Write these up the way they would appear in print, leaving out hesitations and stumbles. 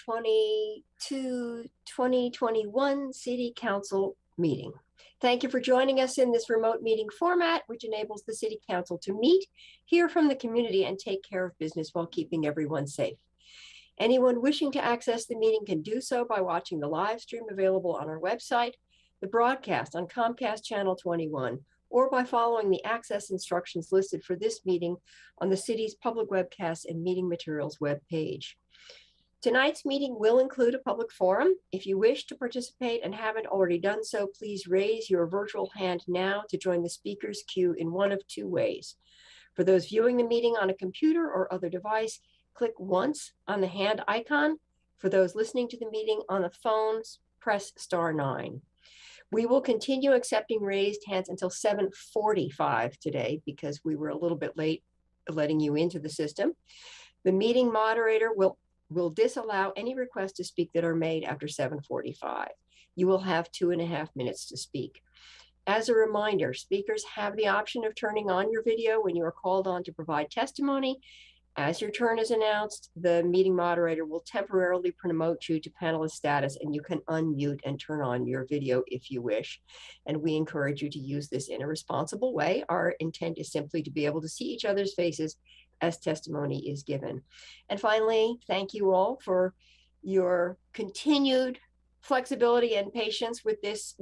2021 City Council meeting. Thank you for joining us in this remote meeting format, which enables the City Council to meet, hear from the community, and take care of business while keeping everyone safe. Anyone wishing to access the meeting can do so by watching the live stream available on our website, the broadcast on Comcast Channel 21, or by following the access instructions listed for this meeting on the city's public webcasts and meeting materials webpage. Tonight's meeting will include a public forum. If you wish to participate and haven't already done so, please raise your virtual hand now to join the speakers queue in one of two ways. For those viewing the meeting on a computer or other device, click once on the hand icon. For those listening to the meeting on the phones, press *9. We will continue accepting raised hands until 7:45 today because we were a little bit late letting you into the system. The meeting moderator will disallow any requests to speak that are made after 7:45. You will have 2.5 minutes to speak. As a reminder, speakers have the option of turning on your video when you are called on to provide testimony. As your turn is announced, the meeting moderator will temporarily promote you to panelist status, and you can unmute and turn on your video if you wish. And we encourage you to use this in a responsible way. Our intent is simply to be able to see each other's faces as testimony is given. And finally, thank you all for your continued flexibility and patience with this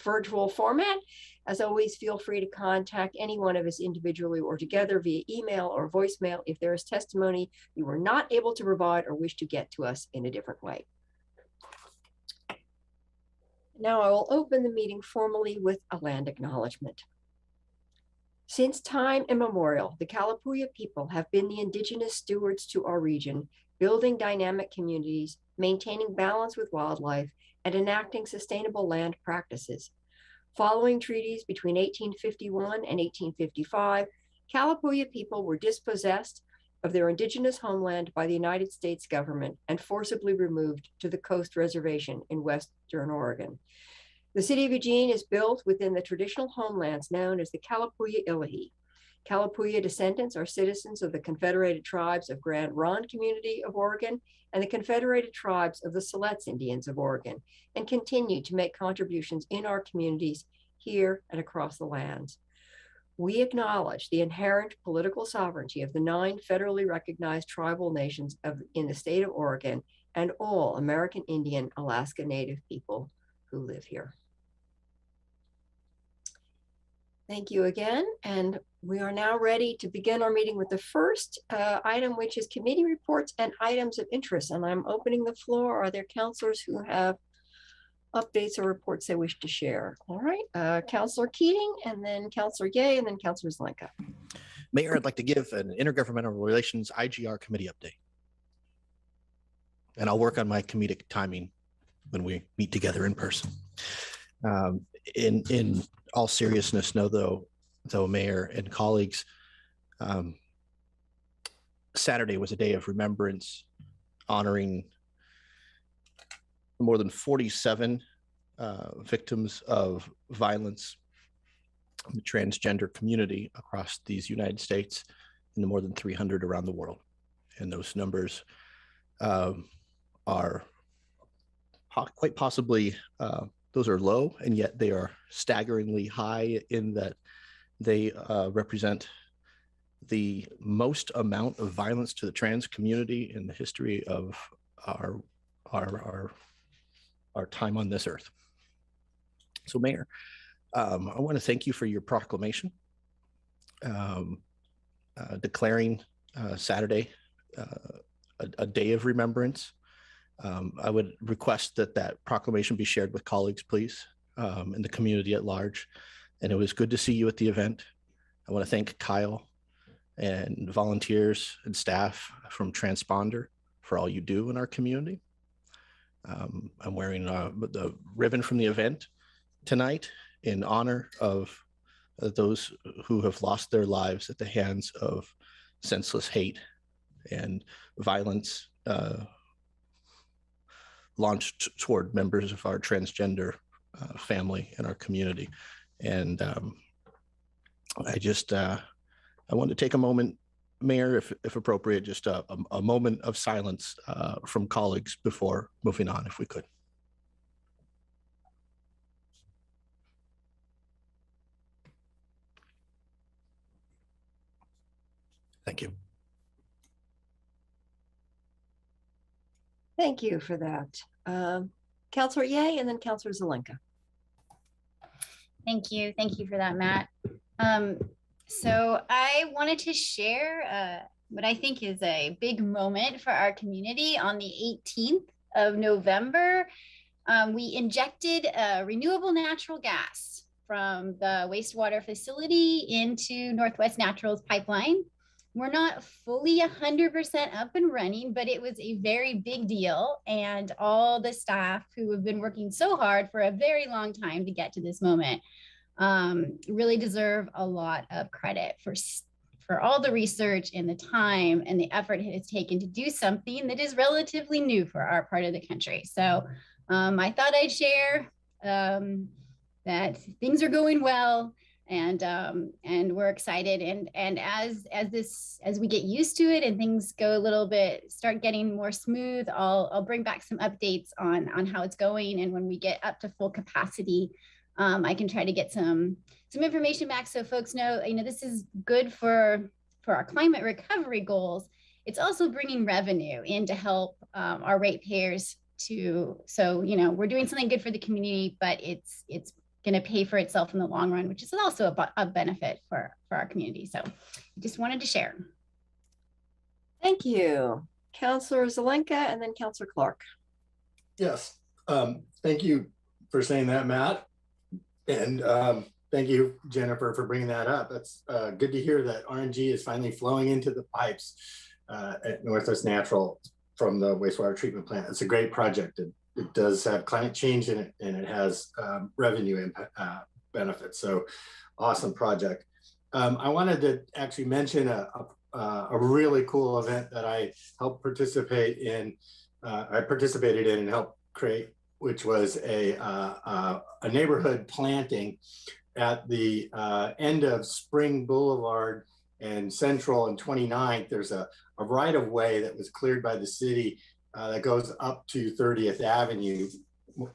virtual format. As always, feel free to contact any one of us individually or together via email or voicemail if there is testimony you were not able to provide or wish to get to us in a different way. Now I will open the meeting formally with a land acknowledgement. Since time immemorial, the Kalapuya people have been the indigenous stewards to our region, building dynamic communities, maintaining balance with wildlife, and enacting sustainable land practices. Following treaties between 1851 and 1855, Kalapuya people were dispossessed of their indigenous homeland by the United States government and forcibly removed to the Coast Reservation in Western Oregon. The city of Eugene is built within the traditional homelands known as the Kalapuya Ilahi. Kalapuya descendants are citizens of the Confederated Tribes of Grand Ronde Community of Oregon and the Confederated Tribes of the Siletz Indians of Oregon, and continue to make contributions in our communities here and across the lands. We acknowledge the inherent political sovereignty of the 9 federally recognized tribal nations in the state of Oregon and all American Indian Alaska Native people who live here. Thank you again, and we are now ready to begin our meeting with the first item, which is committee reports and items of interest. And I'm opening the floor. Are there counselors who have updates or reports they wish to share? All right, Councilor Keating, and then Councilor Yeh, and then Councilor Zelenka. Mayor, I'd like to give an Intergovernmental Relations IGR committee update. And I'll work on my comedic timing when we meet together in person. In all seriousness, though, Mayor and colleagues, Saturday was a day of remembrance, honoring more than 47 victims of violence in the transgender community across these United States and more than 300 around the world. And those numbers are quite possibly, those are low, and yet they are staggeringly high in that they represent the most amount of violence to the trans community in the history of our time on this earth. So, Mayor, I want to thank you for your proclamation declaring Saturday a day of remembrance. I would request that proclamation be shared with colleagues, please, and the community at large. And it was good to see you at the event. I want to thank Kyle and volunteers and staff from Transponder for all you do in our community. I'm wearing the ribbon from the event tonight in honor of those who have lost their lives at the hands of senseless hate and violence launched toward members of our transgender family and our community. And I want to take a moment Mayor, if appropriate, just a moment of silence from colleagues before moving on, if we could. Thank you. Thank you for that. Councilor Ye and then Councilor Zelenka. Thank you. Thank you for that, Matt. So I wanted to share what I think is a big moment for our community. On the 18th of November, we injected renewable natural gas from the wastewater facility into Northwest Naturals pipeline. We're not fully 100% up and running, but it was a very big deal. And all the staff who have been working so hard for a very long time to get to this moment really deserve a lot of credit for all the research and the time and the effort it has taken to do something that is relatively new for our part of the country. So I thought I'd share that things are going well, and we're excited. And as we get used to it and things go a little bit, start getting more smooth, I'll bring back some updates on how it's going. And when we get up to full capacity, I can try to get some information back so folks know, this is good for our climate recovery goals. It's also bringing revenue in to help our ratepayers so we're doing something good for the community, but it's going to pay for itself in the long run, which is also a benefit for our community. So just wanted to share. Thank you. Councilor Zelenka and then Councilor Clark. Yes, thank you for saying that, Matt. And thank you, Jennifer, for bringing that up. That's good to hear that RNG is finally flowing into the pipes at Northwest Natural from the wastewater treatment plant. It's a great project. It does have climate change in it, and it has revenue impact, benefits. So awesome project. I wanted to actually mention a really cool event that I helped participate in. I participated in and helped create, which was a neighborhood planting at the end of Spring Boulevard and Central and 29th. There's a right of way that was cleared by the city that goes up to 30th Avenue,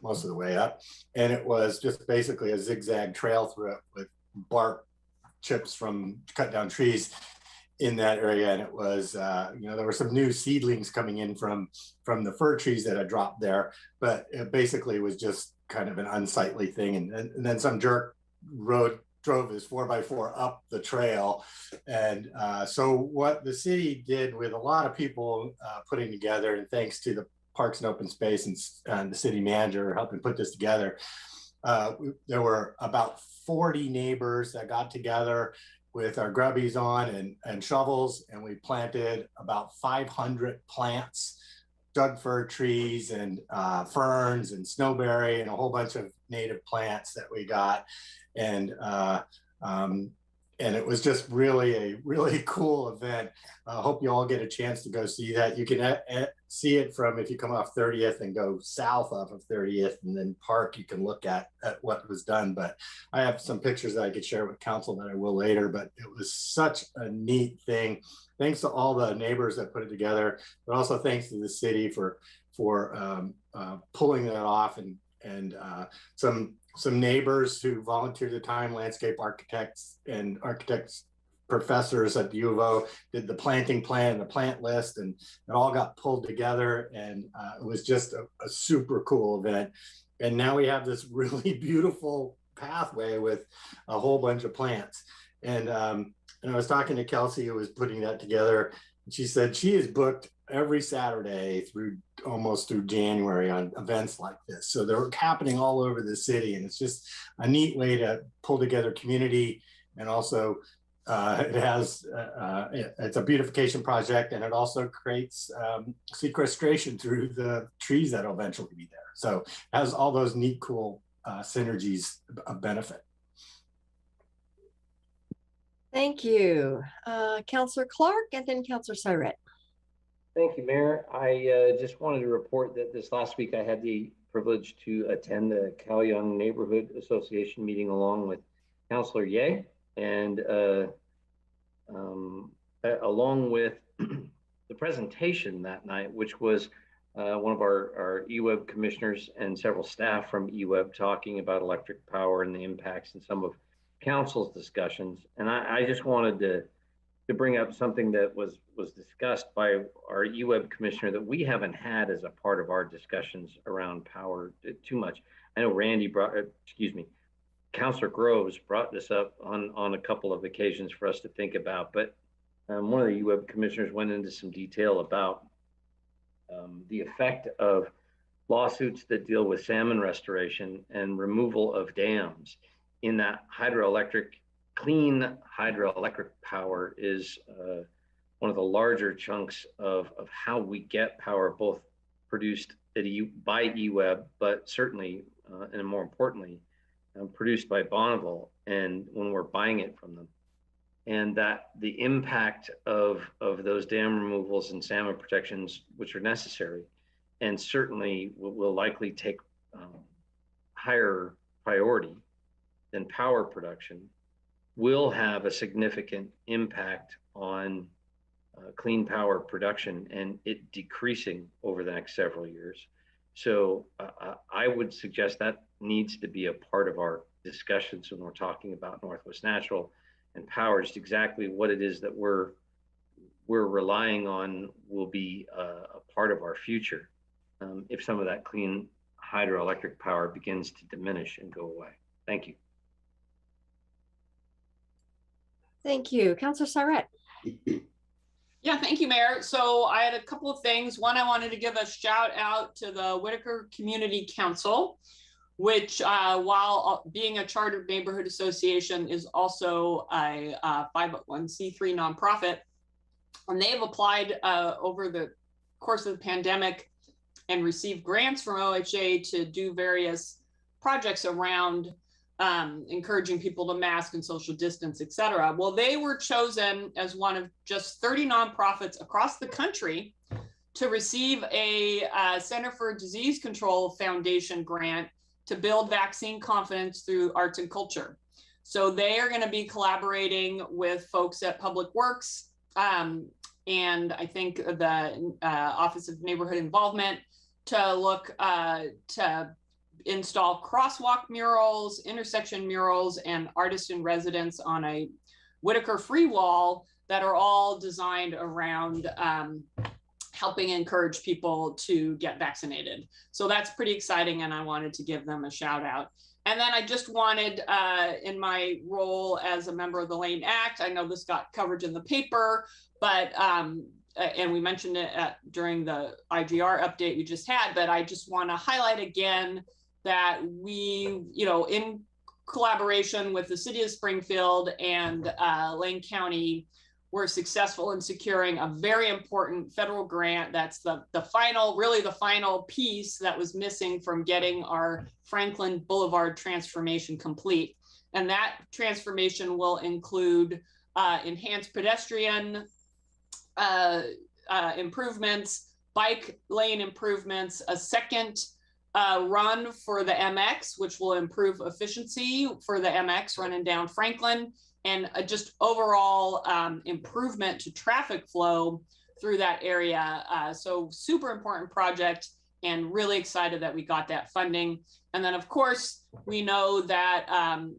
most of the way up. And it was just basically a zigzag trail through it with bark chips from cut down trees in that area. And it was, there were some new seedlings coming in from the fir trees that had dropped there, but it basically was just kind of an unsightly thing. And then some jerk drove his 4x4 up the trail. And so what the city did, with a lot of people putting together, and thanks to the Parks and Open Space and the city manager helping put this together, there were about 40 neighbors that got together with our grubbies on and shovels, and we planted about 500 plants, Doug fir trees and ferns and snowberry and a whole bunch of native plants that we got. And it was just really a really cool event. I hope you all get a chance to go see that. You can see it from, if you come off 30th and go south off of 30th and then Park, you can look at what was done. But I have some pictures that I could share with council that I will later, but it was such a neat thing. Thanks to all the neighbors that put it together, but also thanks to the city for pulling that off, and some neighbors who volunteered their time, landscape architects and architects professors at the U of O did the planting plan, the plant list, and it all got pulled together. And it was just a super cool event. And now we have this really beautiful pathway with a whole bunch of plants. And I was talking to Kelsey, who was putting that together. And she said she is booked every Saturday almost through January on events like this. So they're happening all over the city, and it's just a neat way to pull together community. And also it's a beautification project, and it also creates sequestration through the trees that will eventually be there. So it has all those neat, cool synergies of benefit. Thank you. Councilor Clark and then Councilor Syret. Thank you, Mayor. I just wanted to report that this last week I had the privilege to attend the Cal Young Neighborhood Association meeting along with Councilor Ye. And along with the presentation that night, which was one of our EWEB commissioners and several staff from EWEB talking about electric power and the impacts and some of council's discussions. And I just wanted to bring up something that was discussed by our EWEB commissioner that we haven't had as a part of our discussions around power too much. I know Randy Councilor Groves brought this up on a couple of occasions for us to think about, but one of the EWEB commissioners went into some detail about the effect of lawsuits that deal with salmon restoration and removal of dams, in that clean hydroelectric power is one of the larger chunks of how we get power, both produced by EWEB, but certainly, and more importantly, produced by Bonneville, and when we're buying it from them. And that the impact of those dam removals and salmon protections, which are necessary, and certainly will likely take higher priority than power production, will have a significant impact on clean power production and it decreasing over the next several years. So I would suggest that needs to be a part of our discussions when we're talking about Northwest Natural and power. Just exactly what it is that we're relying on will be a part of our future if some of that clean hydroelectric power begins to diminish and go away. Thank you. Thank you. Councilor Saret. Yeah, thank you, Mayor. So I had a couple of things. One, I wanted to give a shout out to the Whitaker Community Council, which while being a chartered neighborhood association is also a 501c3 nonprofit. And they have applied over the course of the pandemic and received grants from OHA to do various projects around encouraging people to mask and social distance, et cetera. Well, they were chosen as one of just 30 nonprofits across the country to receive a Center for Disease Control Foundation grant to build vaccine confidence through arts and culture. So they are going to be collaborating with folks at Public Works and I think the Office of Neighborhood Involvement to look to install crosswalk murals, intersection murals, and artist in residence on a Whitaker free wall that are all designed around helping encourage people to get vaccinated. So that's pretty exciting, and I wanted to give them a shout out. And then I just wanted, in my role as a member of the Lane Act, I know this got coverage in the paper, but and we mentioned it during the IGR update we just had, but I just want to highlight again that we, in collaboration with the city of Springfield and Lane County, were successful in securing a very important federal grant. That's the final piece that was missing from getting our Franklin Boulevard transformation complete. And that transformation will include enhanced pedestrian improvements, bike lane improvements, a second run for the MX, which will improve efficiency for the MX running down Franklin, and just overall improvement to traffic flow through that area. So super important project, and really excited that we got that funding. And then of course, we know that,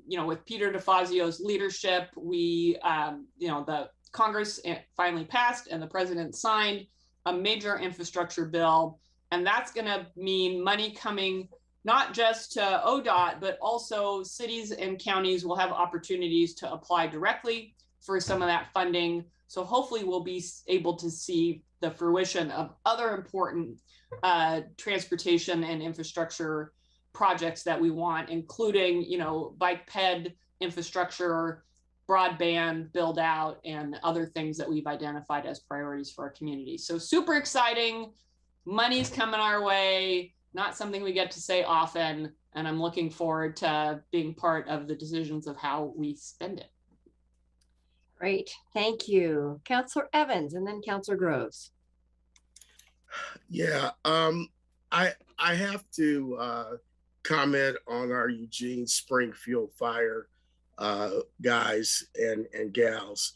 with Peter DeFazio's leadership, we, the Congress finally passed and the president signed a major infrastructure bill. And that's going to mean money coming not just to ODOT, but also cities and counties will have opportunities to apply directly for some of that funding. So hopefully we'll be able to see the fruition of other important transportation and infrastructure projects that we want, including, bike ped infrastructure, broadband build out, and other things that we've identified as priorities for our community. So super exciting. Money's coming our way, not something we get to say often, and I'm looking forward to being part of the decisions of how we spend it. Great, thank you. Councilor Evans and then Councilor Groves. Yeah, I have to comment on our Eugene Springfield fire guys and gals.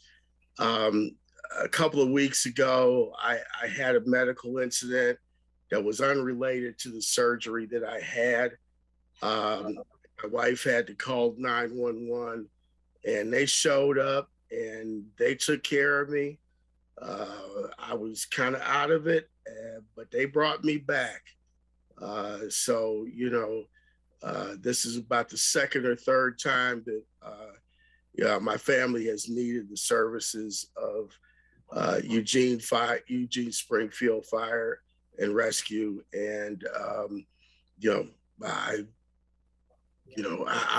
a couple of weeks ago, I had a medical incident that was unrelated to the surgery that I had. My wife had to call 911, and they showed up and they took care of me. I was kind of out of it, but they brought me back. So, this is about the second or third time that my family has needed the services of Eugene Springfield Fire and Rescue, and I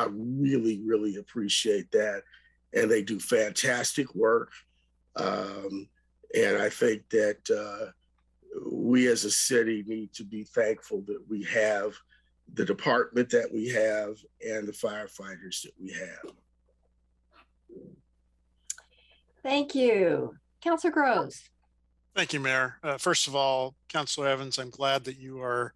really, really appreciate that, and they do fantastic work. And I think that we as a city need to be thankful that we have the department that we have and the firefighters that we have. Thank you. Councilor Groves. Thank you, Mayor. First of all, Councilor Evans, I'm glad that you are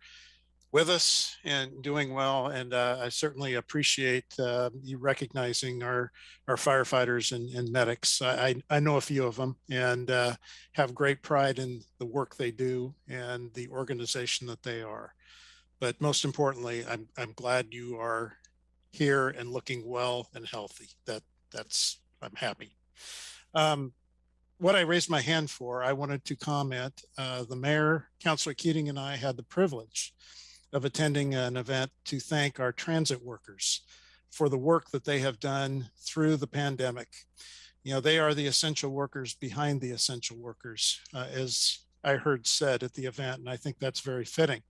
with us and doing well. And I certainly appreciate you recognizing our firefighters and medics. I know a few of them and have great pride in the work they do and the organization that they are. But most importantly, I'm glad you are here and looking well and healthy. I'm happy. What I raised my hand for, I wanted to comment. The mayor, Councilor Keating, and I had the privilege of attending an event to thank our transit workers for the work that they have done through the pandemic. They are the essential workers behind the essential workers, as I heard said at the event, and I think that's very fitting.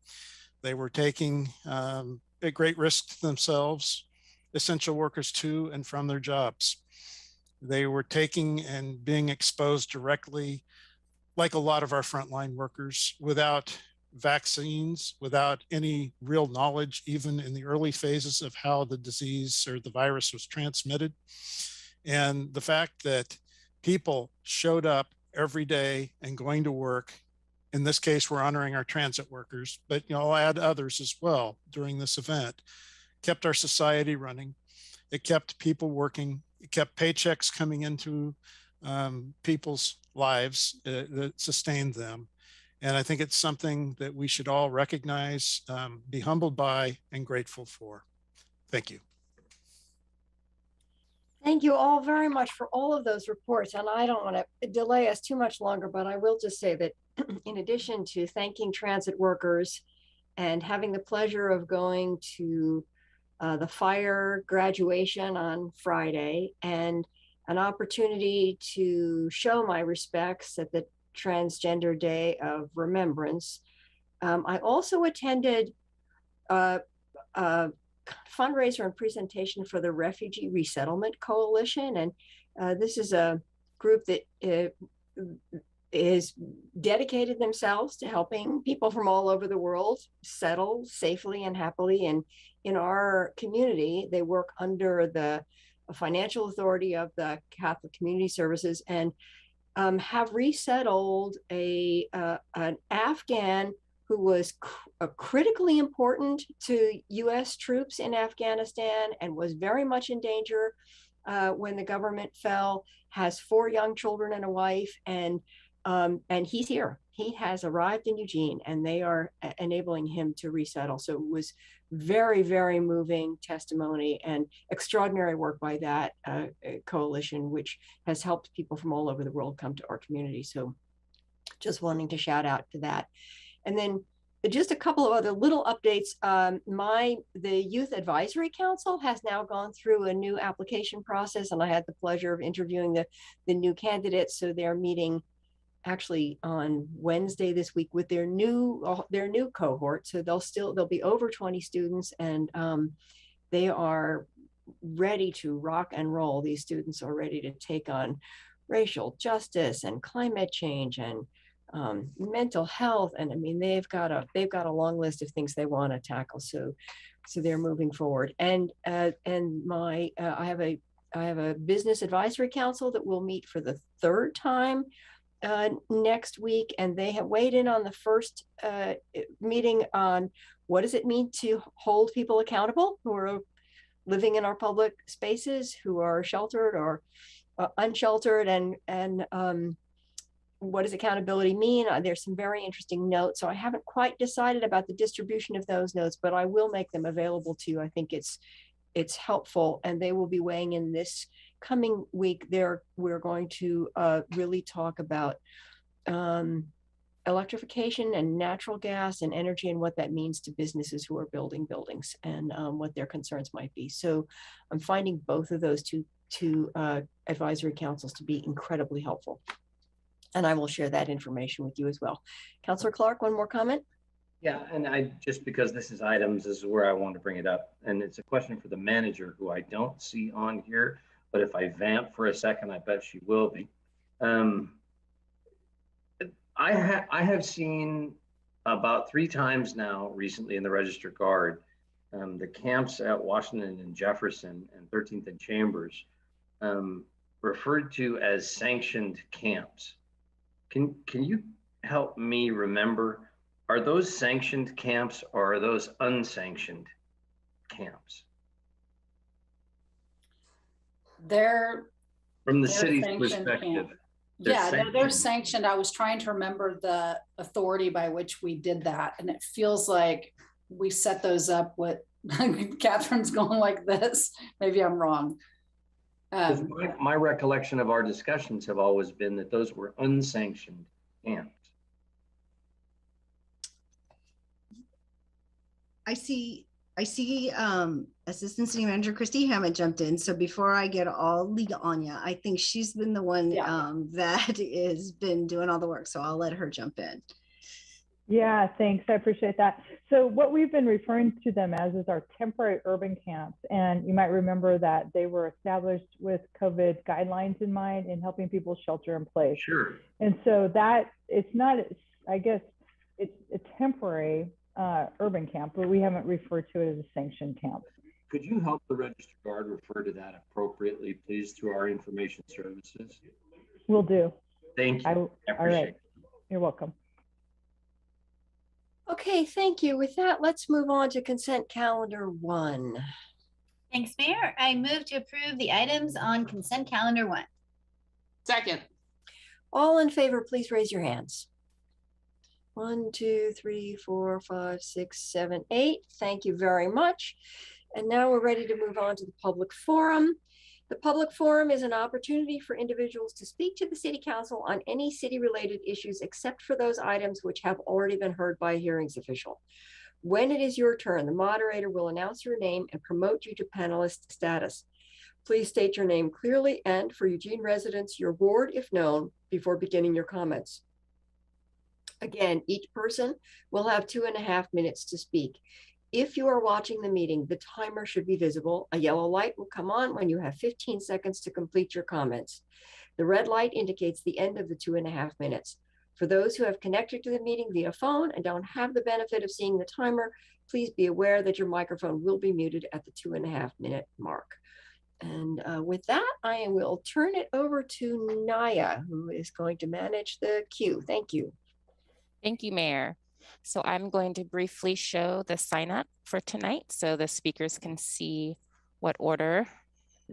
They were taking a great risk to themselves, essential workers to and from their jobs. They were taking and being exposed directly, like a lot of our frontline workers, without vaccines, without any real knowledge, even in the early phases of how the disease or the virus was transmitted. And the fact that people showed up every day and going to work, in this case, we're honoring our transit workers, but I'll add others as well during this event, kept our society running. It kept people working. It kept paychecks coming into people's lives that sustained them. And I think it's something that we should all recognize, be humbled by, and grateful for. Thank you. Thank you all very much for all of those reports. And I don't want to delay us too much longer, but I will just say that in addition to thanking transit workers and having the pleasure of going to the fire graduation on Friday and an opportunity to show my respects at the Transgender Day of Remembrance, I also attended a fundraiser and presentation for the Refugee Resettlement Coalition. And this is a group that is dedicated themselves to helping people from all over the world settle safely and happily. And in our community, they work under the financial authority of the Catholic Community Services and have resettled an Afghan who was critically important to U.S. troops in Afghanistan and was very much in danger when the government fell, has 4 young children and a wife, and he's here. He has arrived in Eugene, and they are enabling him to resettle. So it was very, very moving testimony and extraordinary work by that coalition, which has helped people from all over the world come to our community. So just wanting to shout out to that. And then just a couple of other little updates. The Youth Advisory Council has now gone through a new application process, and I had the pleasure of interviewing the new candidates. So they're meeting actually on Wednesday this week with their new cohort. So they'll be over 20 students, and they are ready to rock and roll. These students are ready to take on racial justice and climate change and mental health. And I mean, they've got a long list of things they want to tackle. So they're moving forward. And I have a business advisory council that will meet for the 3rd time next week, and they have weighed in on the first meeting on what does it mean to hold people accountable who are living in our public spaces, who are sheltered or unsheltered, and what does accountability mean? There's some very interesting notes. So I haven't quite decided about the distribution of those notes, but I will make them available to you. I think it's helpful, and they will be weighing in this coming week. We're going to really talk about electrification and natural gas and energy and what that means to businesses who are building buildings and what their concerns might be. So I'm finding both of those two advisory councils to be incredibly helpful. And I will share that information with you as well. Councillor Clark, one more comment? Yeah, and just because this is items, this is where I want to bring it up. And it's a question for the manager, who I don't see on here, but if I vamp for a second, I bet she will be. I have seen about 3 times now recently in the Register Guard, the camps at Washington and Jefferson and 13th and Chambers referred to as sanctioned camps. Can you help me remember, are those sanctioned camps or are those unsanctioned camps? From the city's perspective. They're sanctioned. I was trying to remember the authority by which we did that. And it feels like we set those up with, Catherine's going like this. Maybe I'm wrong. My recollection of our discussions have always been that those were unsanctioned camps. I see Assistant City Manager Christy Hammond jumped in. So before I get all legal on you, I think she's been the one that has been doing all the work. So I'll let her jump in. Yeah, thanks. I appreciate that. So what we've been referring to them as is our temporary urban camps. And you might remember that they were established with COVID guidelines in mind and helping people shelter in place. Sure. And so that it's not, I guess it's a temporary urban camp, but we haven't referred to it as a sanctioned camp. Could you help the Register Guard refer to that appropriately, please, through our information services? Will do. Thank you. I appreciate all right. it. You're welcome. Okay, thank you. With that, let's move on to consent calendar 1. Thanks, Mayor. I move to approve the items on consent calendar 1. Second. All in favor, please raise your hands. 1, 2, 3, 4, 5, 6, 7, 8. Thank you very much. And now we're ready to move on to the public forum. The public forum is an opportunity for individuals to speak to the City Council on any city-related issues except for those items which have already been heard by a hearings official. When it is your turn, the moderator will announce your name and promote you to panelist status. Please state your name clearly and, for Eugene residents, your ward if known, before beginning your comments. Again, each person will have 2.5 minutes to speak. If you are watching the meeting, the timer should be visible. A yellow light will come on when you have 15 seconds to complete your comments. The red light indicates the end of the 2.5 minutes. For those who have connected to the meeting via phone and don't have the benefit of seeing the timer, please be aware that your microphone will be muted at the 2.5 minute mark. And with that, I will turn it over to Naya, who is going to manage the queue. Thank you. Thank you, Mayor. So I'm going to briefly show the sign up for tonight so the speakers can see what order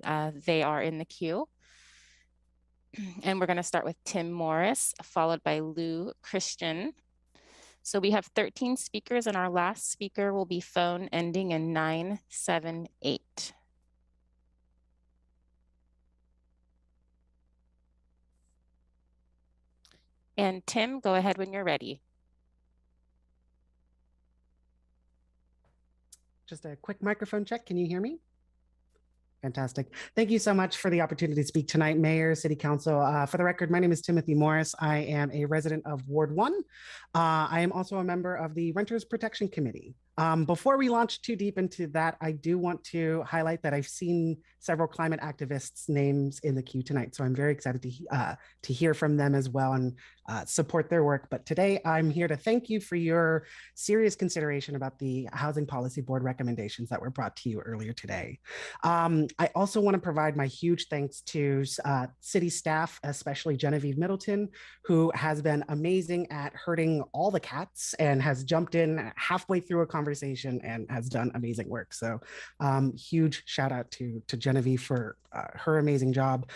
they are in the queue. And we're going to start with Tim Morris, followed by Lou Christian. So we have 13 speakers and our last speaker will be phone ending in 978. And Tim, go ahead when you're ready. Just a quick microphone check. Can you hear me? Fantastic. Thank you so much for the opportunity to speak tonight, Mayor, City Council. For the record, my name is Timothy Morris. I am a resident of Ward 1. I am also a member of the Renters Protection Committee. Before we launch too deep into that, I do want to highlight that I've seen several climate activists' names in the queue tonight. So I'm very excited to hear from them as well and support their work. But today I'm here to thank you for your serious consideration about the Housing Policy Board recommendations that were brought to you earlier today. I also want to provide my huge thanks to city staff, especially Genevieve Middleton, who has been amazing at herding all the cats and has jumped in halfway through a conversation and has done amazing work. So huge shout out to Genevieve for her amazing job.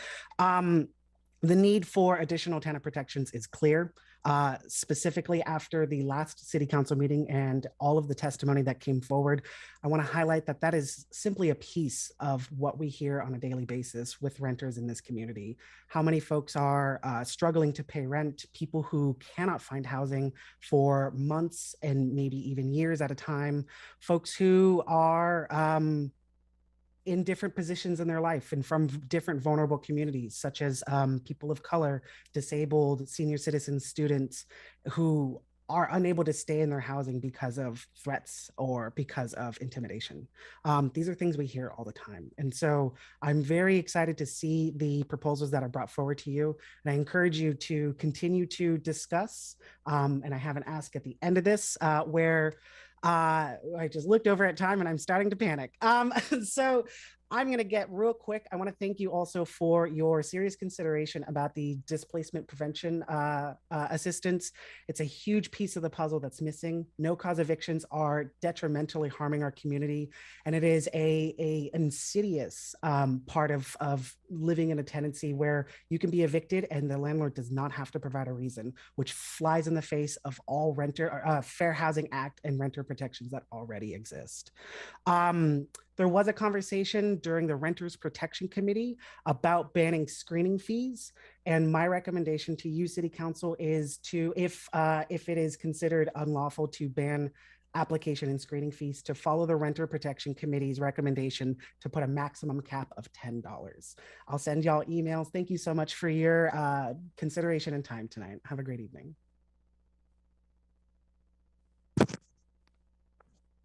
The need for additional tenant protections is clear, specifically after the last city council meeting and all of the testimony that came forward. I want to highlight that that is simply a piece of what we hear on a daily basis with renters in this community. How many folks are struggling to pay rent, people who cannot find housing for months and maybe even years at a time, folks who are in different positions in their life and from different vulnerable communities, such as people of color, disabled, senior citizens, students who are unable to stay in their housing because of threats or because of intimidation. These are things we hear all the time. And so I'm very excited to see the proposals that are brought forward to you. And I encourage you to continue to discuss. And I have an ask at the end of this where I just looked over at time and I'm starting to panic. So I'm going to get real quick. I want to thank you also for your serious consideration about the displacement prevention assistance. It's a huge piece of the puzzle that's missing. No-cause evictions are detrimentally harming our community, and it is a insidious part of living in a tenancy where you can be evicted and the landlord does not have to provide a reason, which flies in the face of all Fair Housing Act and renter protections that already exist. There was a conversation during the Renters Protection Committee about banning screening fees. And my recommendation to you, City Council, is to, if it is considered unlawful to ban application and screening fees, to follow the Renter Protection Committee's recommendation to put a maximum cap of $10. I'll send y'all emails. Thank you so much for your consideration and time tonight. Have a great evening.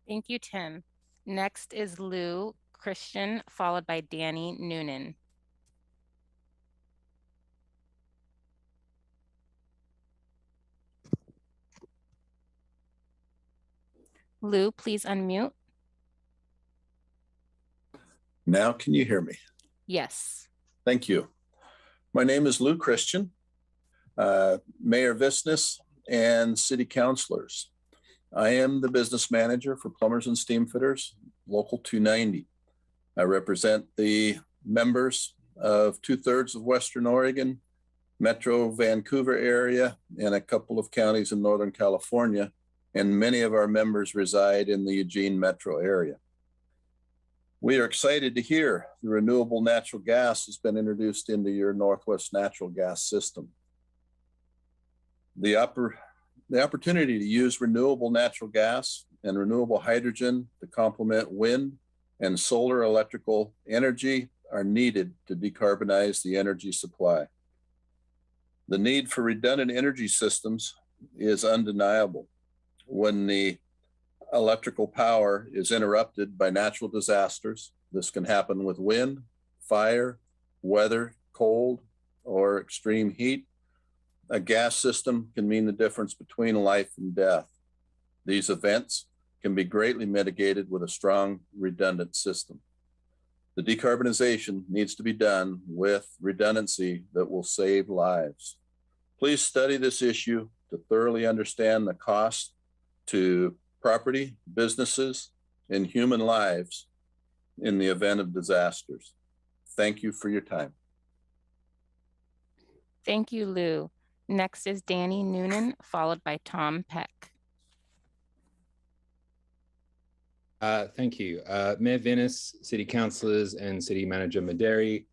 Thank you, Tim. Next is Lou Christian, followed by Danny Noonan. Lou, please unmute. Now, can you hear me? Yes. Thank you. My name is Lou Christian, Mayor Visness and city councilors. I am the business manager for Plumbers and Steamfitters, Local 290. I represent the members of 2/3 of Western Oregon, Metro Vancouver area, and a couple of counties in Northern California, and many of our members reside in the Eugene metro area. We are excited to hear the renewable natural gas has been introduced into your Northwest natural gas system. The opportunity to use renewable natural gas and renewable hydrogen to complement wind and solar electrical energy are needed to decarbonize the energy supply. The need for redundant energy systems is undeniable. When the electrical power is interrupted by natural disasters, this can happen with wind, fire, weather, cold, or extreme heat. A gas system can mean the difference between life and death. These events can be greatly mitigated with a strong redundant system. The decarbonization needs to be done with redundancy that will save lives. Please study this issue to thoroughly understand the cost to property, businesses, and human lives in the event of disasters. Thank you for your time. Thank you, Lou. Next is Danny Noonan, followed by Tom Peck. Thank you. Mayor Venus, City Councillors, and City Manager Maderi.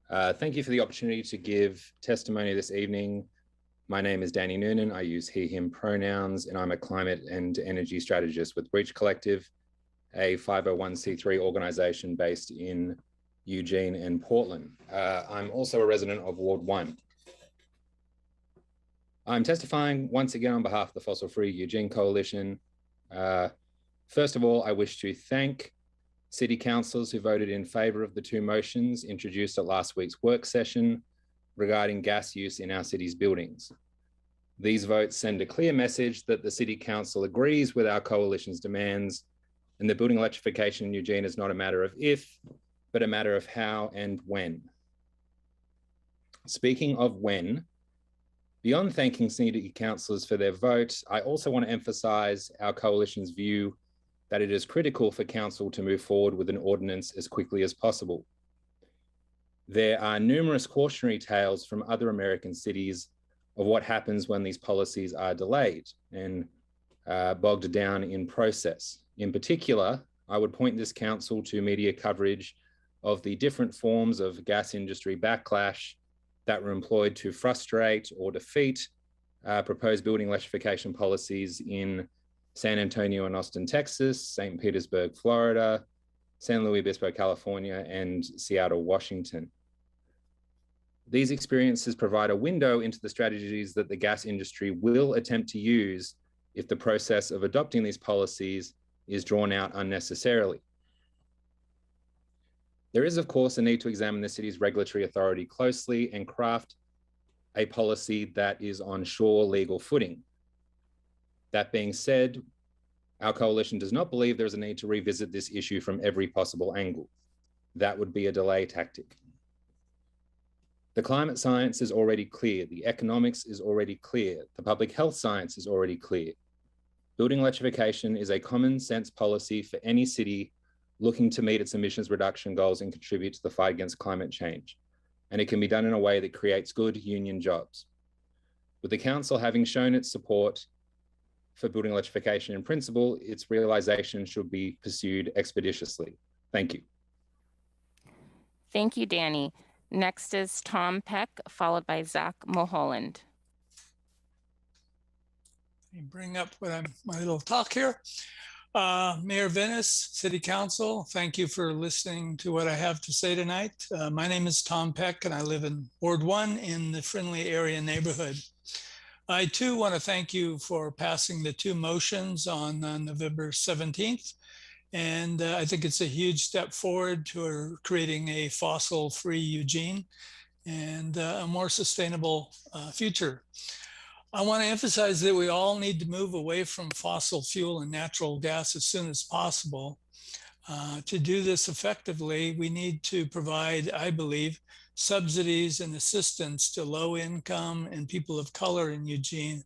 Thank you for the opportunity to give testimony this evening. My name is Danny Noonan. I use he, him pronouns, and I'm a climate and energy strategist with Breach Collective, a 501c3 organization based in Eugene and Portland. I'm also a resident of Ward 1. I'm testifying once again on behalf of the Fossil Free Eugene Coalition. First of all, I wish to thank City Councillors who voted in favour of the two motions introduced at last week's work session regarding gas use in our city's buildings. These votes send a clear message that the City Council agrees with our coalition's demands, and the building electrification in Eugene is not a matter of if, but a matter of how and when. Speaking of when, beyond thanking City Councillors for their vote, I also want to emphasise our coalition's view that it is critical for Council to move forward with an ordinance as quickly as possible. There are numerous cautionary tales from other American cities of what happens when these policies are delayed and bogged down in process. In particular, I would point this council to media coverage of the different forms of gas industry backlash that were employed to frustrate or defeat proposed building electrification policies in San Antonio and Austin, Texas, St. Petersburg, Florida, San Luis Obispo, California, and Seattle, Washington. These experiences provide a window into the strategies that the gas industry will attempt to use if the process of adopting these policies is drawn out unnecessarily. There is, of course, a need to examine the city's regulatory authority closely and craft a policy that is on sure legal footing. That being said, our coalition does not believe there is a need to revisit this issue from every possible angle. That would be a delay tactic. The climate science is already clear. The economics is already clear. The public health science is already clear. Building electrification is a common sense policy for any city looking to meet its emissions reduction goals and contribute to the fight against climate change. And it can be done in a way that creates good union jobs. With the council having shown its support for building electrification in principle, its realization should be pursued expeditiously. Thank you. Thank you, Danny. Next is Tom Peck, followed by Zach Mulholland. Let me bring up my little talk here. Mayor Venice, City Council, thank you for listening to what I have to say tonight. My name is Tom Peck and I live in Ward 1 in the Friendly Area neighborhood. I too want to thank you for passing the 2 motions on November 17th. And I think it's a huge step forward to creating a fossil-free Eugene and a more sustainable future. I want to emphasize that we all need to move away from fossil fuel and natural gas as soon as possible. To do this effectively, we need to provide, I believe, subsidies and assistance to low income and people of color in Eugene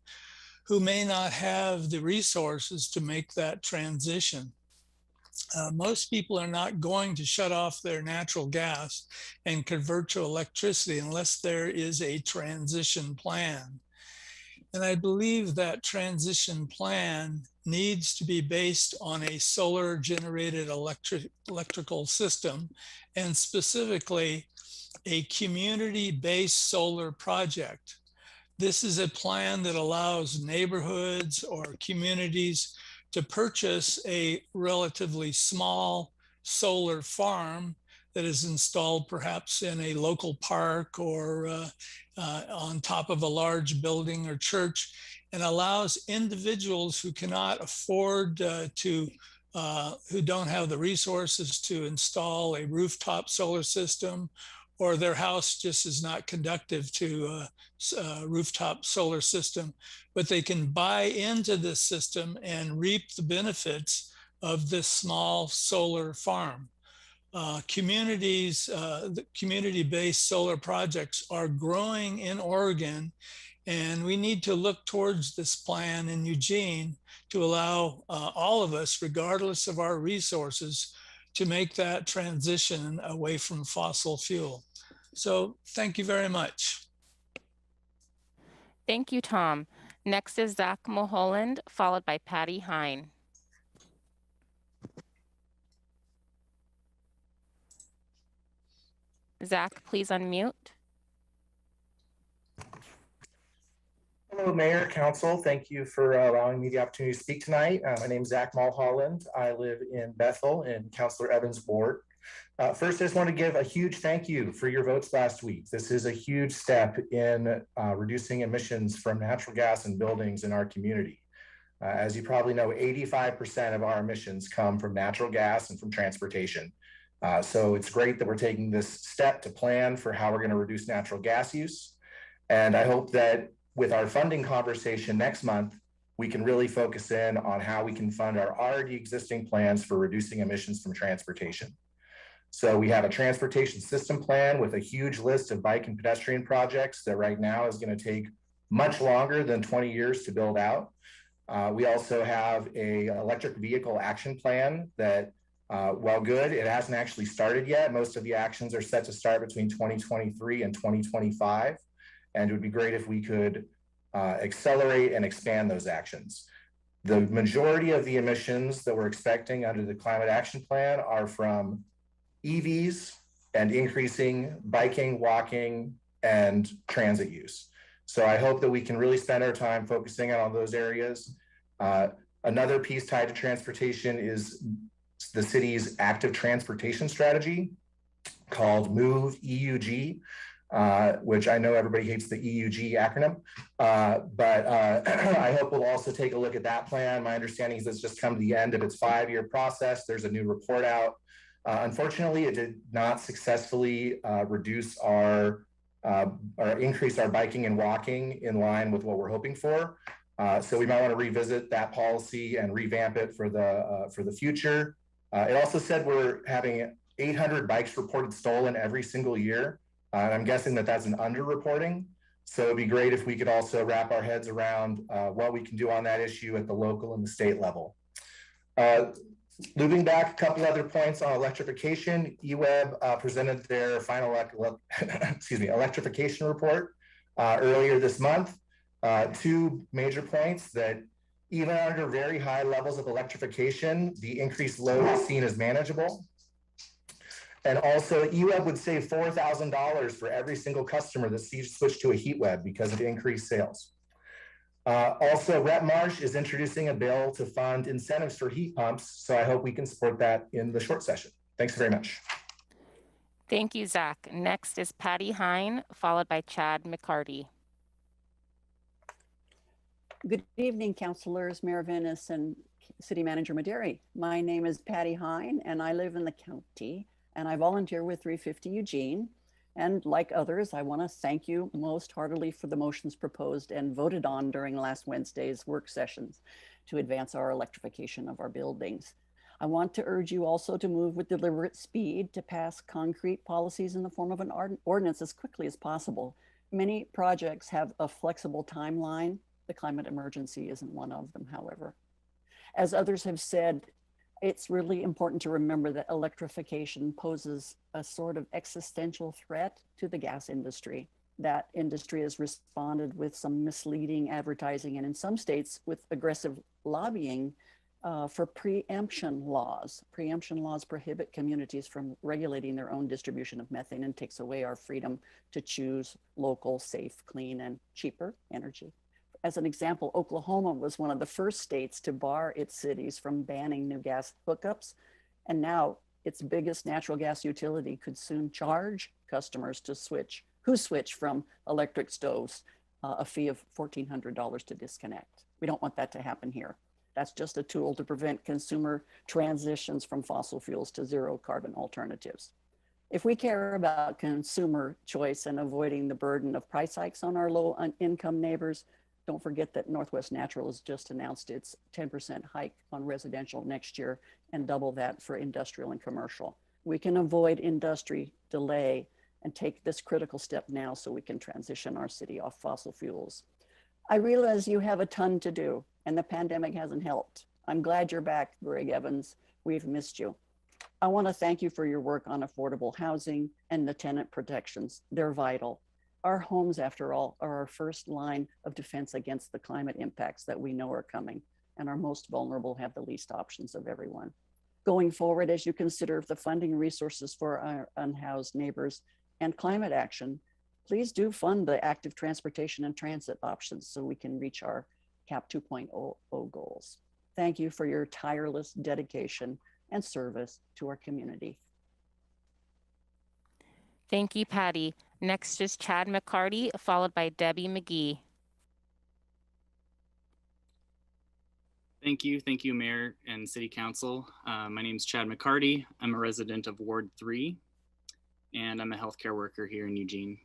who may not have the resources to make that transition. Most people are not going to shut off their natural gas and convert to electricity unless there is a transition plan. And I believe that transition plan needs to be based on a solar generated electrical system, and specifically a community-based solar project. This is a plan that allows neighborhoods or communities to purchase a relatively small solar farm that is installed perhaps in a local park or on top of a large building or church, and allows individuals who cannot afford who don't have the resources to install a rooftop solar system, or their house just is not conductive to a rooftop solar system, but they can buy into this system and reap the benefits of this small solar farm. The community-based solar projects are growing in Oregon, and we need to look towards this plan in Eugene to allow all of us, regardless of our resources, to make that transition away from fossil fuel. So thank you very much. Thank you, Tom. Next is Zach Mulholland, followed by Patty Hine. Zach, please unmute. Hello, Mayor, Council. Thank you for allowing me the opportunity to speak tonight. My name is Zach Mulholland. I live in Bethel in Councilor Evans' ward. First, I just want to give a huge thank you for your votes last week. This is a huge step in reducing emissions from natural gas and buildings in our community. As you probably know, 85% of our emissions come from natural gas and from transportation. So it's great that we're taking this step to plan for how we're going to reduce natural gas use. And I hope that with our funding conversation next month, we can really focus in on how we can fund our already existing plans for reducing emissions from transportation. So we have a transportation system plan with a huge list of bike and pedestrian projects that right now is going to take much longer than 20 years to build out. We also have an electric vehicle action plan that While good, it hasn't actually started yet. Most of the actions are set to start between 2023 and 2025. And it would be great if we could accelerate and expand those actions. The majority of the emissions that we're expecting under the climate action plan are from EVs and increasing biking, walking, and transit use. So I hope that we can really spend our time focusing on those areas. Another piece tied to transportation is the city's active transportation strategy called MOVE EUG, which I know everybody hates the EUG acronym, but I hope we'll also take a look at that plan. My understanding is it's just come to the end of its 5-year process. There's a new report out. Unfortunately, it did not successfully reduce or increase our biking and walking in line with what we're hoping for. So we might want to revisit that policy and revamp it for the future. It also said we're having 800 bikes reported stolen every single year. And I'm guessing that that's an underreporting. So it'd be great if we could also wrap our heads around what we can do on that issue at the local and the state level. Looping back, a couple other points on electrification. EWEB presented their final electrification report earlier this month. 2 major points: that even under very high levels of electrification, the increased load is seen as manageable. And also, EWEB would save $4,000 for every single customer that switched to a heat web because of increased sales. Also, Rep Marsh is introducing a bill to fund incentives for heat pumps, so I hope we can support that in the short session. Thanks very much. Thank you, Zach. Next is Patty Hine, followed by Chad McCarty. Good evening, councilors, Mayor Venus and City Manager Maderi. My name is Patty Hine and I live in the county and I volunteer with 350 Eugene. And like others, I want to thank you most heartily for the motions proposed and voted on during last Wednesday's work sessions to advance our electrification of our buildings. I want to urge you also to move with deliberate speed to pass concrete policies in the form of an ordinance as quickly as possible. Many projects have a flexible timeline. The climate emergency isn't one of them, however. As others have said, it's really important to remember that electrification poses a sort of existential threat to the gas industry. That industry has responded with some misleading advertising and in some states with aggressive lobbying for preemption laws. Preemption laws prohibit communities from regulating their own distribution of methane and takes away our freedom to choose local, safe, clean, and cheaper energy. As an example, Oklahoma was one of the first states to bar its cities from banning new gas hookups. And now its biggest natural gas utility could soon charge customers who switch from electric stoves a fee of $1,400 to disconnect. We don't want that to happen here. That's just a tool to prevent consumer transitions from fossil fuels to zero carbon alternatives. If we care about consumer choice and avoiding the burden of price hikes on our low income neighbors, don't forget that Northwest Natural has just announced its 10% hike on residential next year and double that for industrial and commercial. We can avoid industry delay and take this critical step now so we can transition our city off fossil fuels. I realize you have a ton to do and the pandemic hasn't helped. I'm glad you're back, Greg Evans. We've missed you. I want to thank you for your work on affordable housing and the tenant protections. They're vital. Our homes, after all, are our first line of defense against the climate impacts that we know are coming, and our most vulnerable have the least options of everyone. Going forward, as you consider the funding resources for our unhoused neighbors and climate action, please do fund the active transportation and transit options so we can reach our CAP 2.0 goals. Thank you for your tireless dedication and service to our community. Thank you, Patty. Next is Chad McCarty, followed by Debbie McGee. Thank you, Mayor and City Council. My name is Chad McCarty. I'm a resident of Ward 3, and I'm a healthcare worker here in Eugene.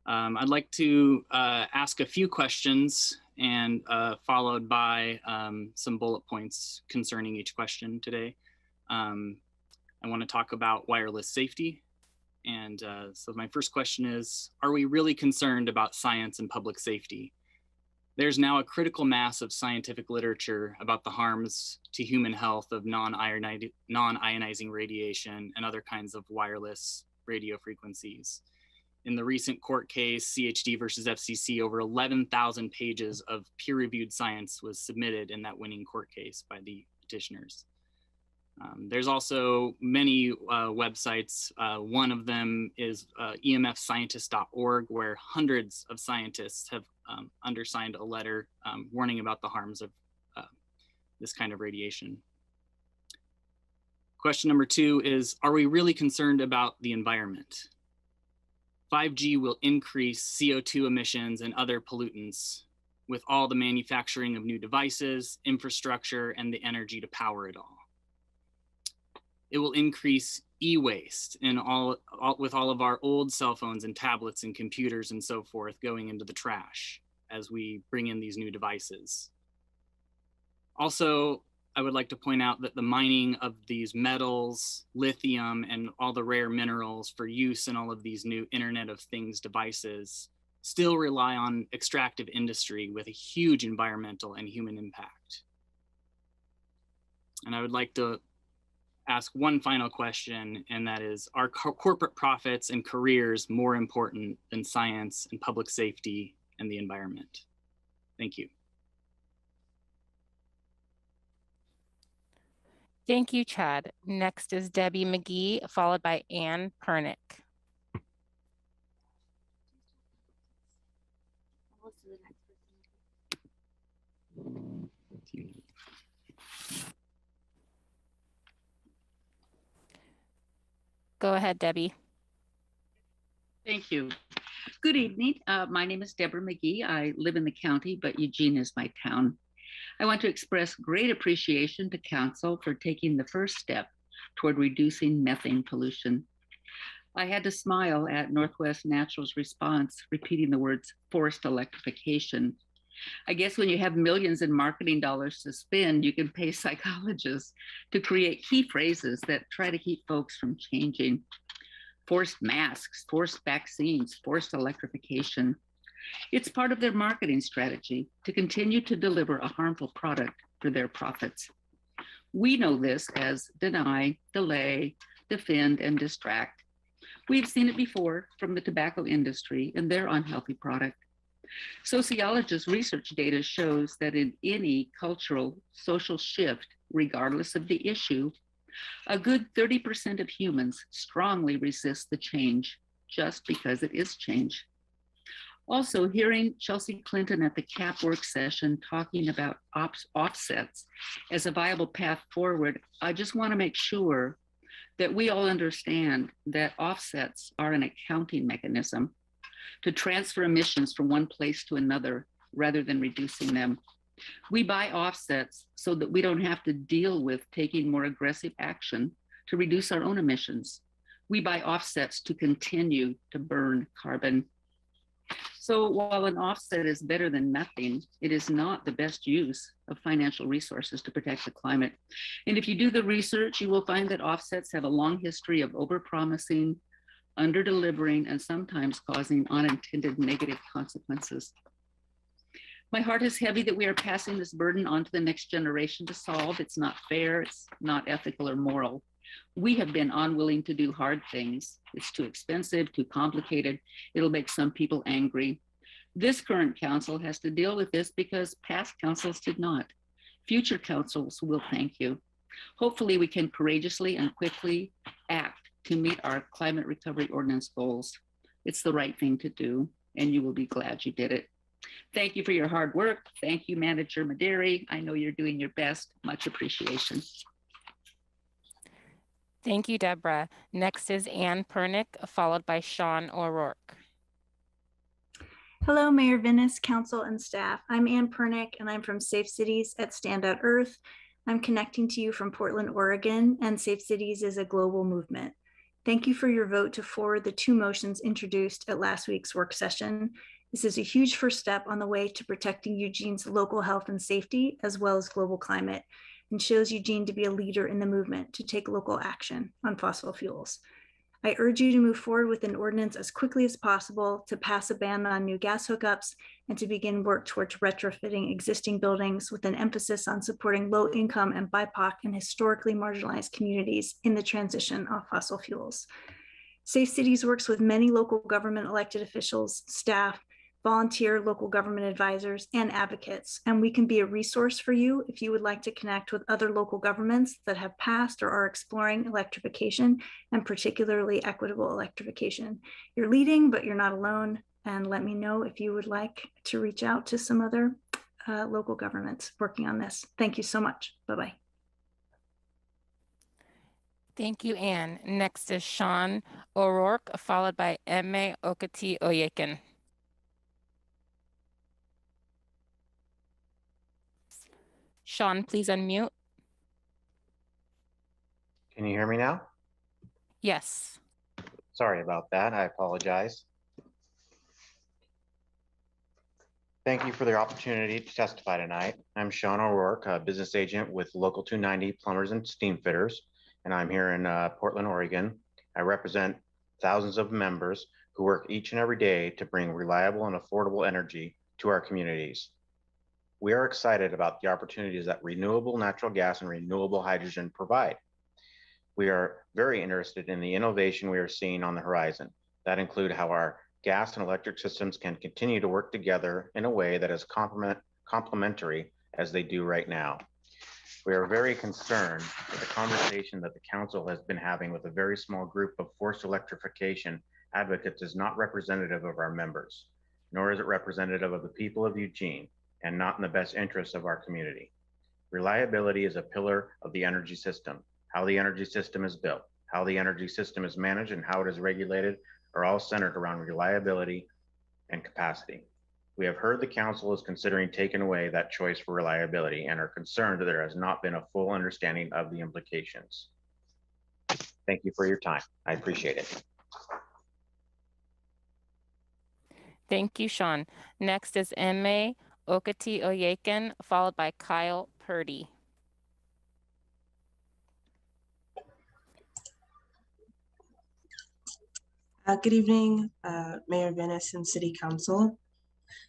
I'd like to ask a few questions and followed by some bullet points concerning each question today. I want to talk about wireless safety. And so my first question is, are we really concerned about science and public safety? There's now a critical mass of scientific literature about the harms to human health of non-ionizing radiation and other kinds of wireless radio frequencies. In the recent court case, CHD versus FCC, over 11,000 pages of peer-reviewed science was submitted in that winning court case by the petitioners. There's also many websites. One of them is emfscientist.org, where hundreds of scientists have undersigned a letter warning about the harms of this kind of radiation. Question number 2 is, are we really concerned about the environment? 5G will increase CO2 emissions and other pollutants with all the manufacturing of new devices, infrastructure, and the energy to power it all. It will increase e-waste and with all of our old cell phones and tablets and computers and so forth going into the trash as we bring in these new devices. Also, I would like to point out that the mining of these metals, lithium, and all the rare minerals for use in all of these new Internet of Things devices still rely on extractive industry with a huge environmental and human impact. And I would like to ask one final question, and that is, are corporate profits and careers more important than science and public safety and the environment? Thank you. Thank you, Chad. Next is Debbie McGee, followed by Ann Pernick. Go ahead, Debbie. Thank you. Good evening. My name is Deborah McGee. I live in the county, but Eugene is my town. I want to express great appreciation to Council for taking the first step toward reducing methane pollution. I had to smile at Northwest Natural's response, repeating the words forced electrification. I guess when you have millions in marketing dollars to spend, you can pay psychologists to create key phrases that try to keep folks from changing. Forced masks, forced vaccines, forced electrification. It's part of their marketing strategy to continue to deliver a harmful product for their profits. We know this as deny, delay, defend, and distract. We've seen it before from the tobacco industry and their unhealthy product. Sociologists' research data shows that in any cultural, social shift, regardless of the issue, a good 30% of humans strongly resist the change just because it is change. Also, hearing Chelsea Clinton at the CAP work session talking about offsets as a viable path forward, I just want to make sure that we all understand that offsets are an accounting mechanism to transfer emissions from one place to another rather than reducing them. We buy offsets so that we don't have to deal with taking more aggressive action to reduce our own emissions. We buy offsets to continue to burn carbon. So while an offset is better than nothing, it is not the best use of financial resources to protect the climate. And if you do the research, you will find that offsets have a long history of overpromising, under-delivering, and sometimes causing unintended negative consequences. My heart is heavy that we are passing this burden on to the next generation to solve. It's not fair, it's not ethical or moral. We have been unwilling to do hard things. It's too expensive, too complicated. It'll make some people angry. This current council has to deal with this because past councils did not. Future councils will thank you. Hopefully we can courageously and quickly act to meet our climate recovery ordinance goals. It's the right thing to do, and you will be glad you did it. Thank you for your hard work. Thank you, Manager Maderi. I know you're doing your best. Much appreciation. Thank you, Deborah. Next is Ann Pernick, followed by Sean O'Rourke. Hello, Mayor Venus, Council, and staff. I'm Ann Pernick, and I'm from Safe Cities at Standout Earth. I'm connecting to you from Portland, Oregon, and Safe Cities is a global movement. Thank you for your vote to forward the 2 motions introduced at last week's work session. This is a huge first step on the way to protecting Eugene's local health and safety, as well as global climate, and shows Eugene to be a leader in the movement to take local action on fossil fuels. I urge you to move forward with an ordinance as quickly as possible to pass a ban on new gas hookups and to begin work towards retrofitting existing buildings with an emphasis on supporting low-income and BIPOC and historically marginalized communities in the transition off fossil fuels. Safe Cities works with many local government elected officials, staff, volunteer local government advisors, and advocates, and we can be a resource for you if you would like to connect with other local governments that have passed or are exploring electrification, and particularly equitable electrification. You're leading, but you're not alone, and let me know if you would like to reach out to some other local governments working on this. Thank you so much. Bye-bye. Thank you, Anne. Next is Sean O'Rourke, followed by Eme Okati Oyekan. Sean, please unmute. Can you hear me now? Yes. Sorry about that. I apologize. Thank you for the opportunity to testify tonight. I'm Sean O'Rourke, a business agent with Local 290 Plumbers and Steam Fitters, and I'm here in Portland, Oregon. I represent thousands of members who work each and every day to bring reliable and affordable energy to our communities. We are excited about the opportunities that renewable natural gas and renewable hydrogen provide. We are very interested in the innovation we are seeing on the horizon that include how our gas and electric systems can continue to work together in a way that is complementary as they do right now. We are very concerned with the conversation that the council has been having with a very small group of forced electrification advocates is not representative of our members, nor is it representative of the people of Eugene, and not in the best interests of our community. Reliability is a pillar of the energy system. How the energy system is built, how the energy system is managed, and how it is regulated are all centered around reliability and capacity. We have heard the council is considering taking away that choice for reliability and are concerned that there has not been a full understanding of the implications. Thank you for your time. I appreciate it. Thank you, Sean. Next is Eme Okati Oyekan, followed by Kyle Purdy. Good evening, Mayor Venice and City Council.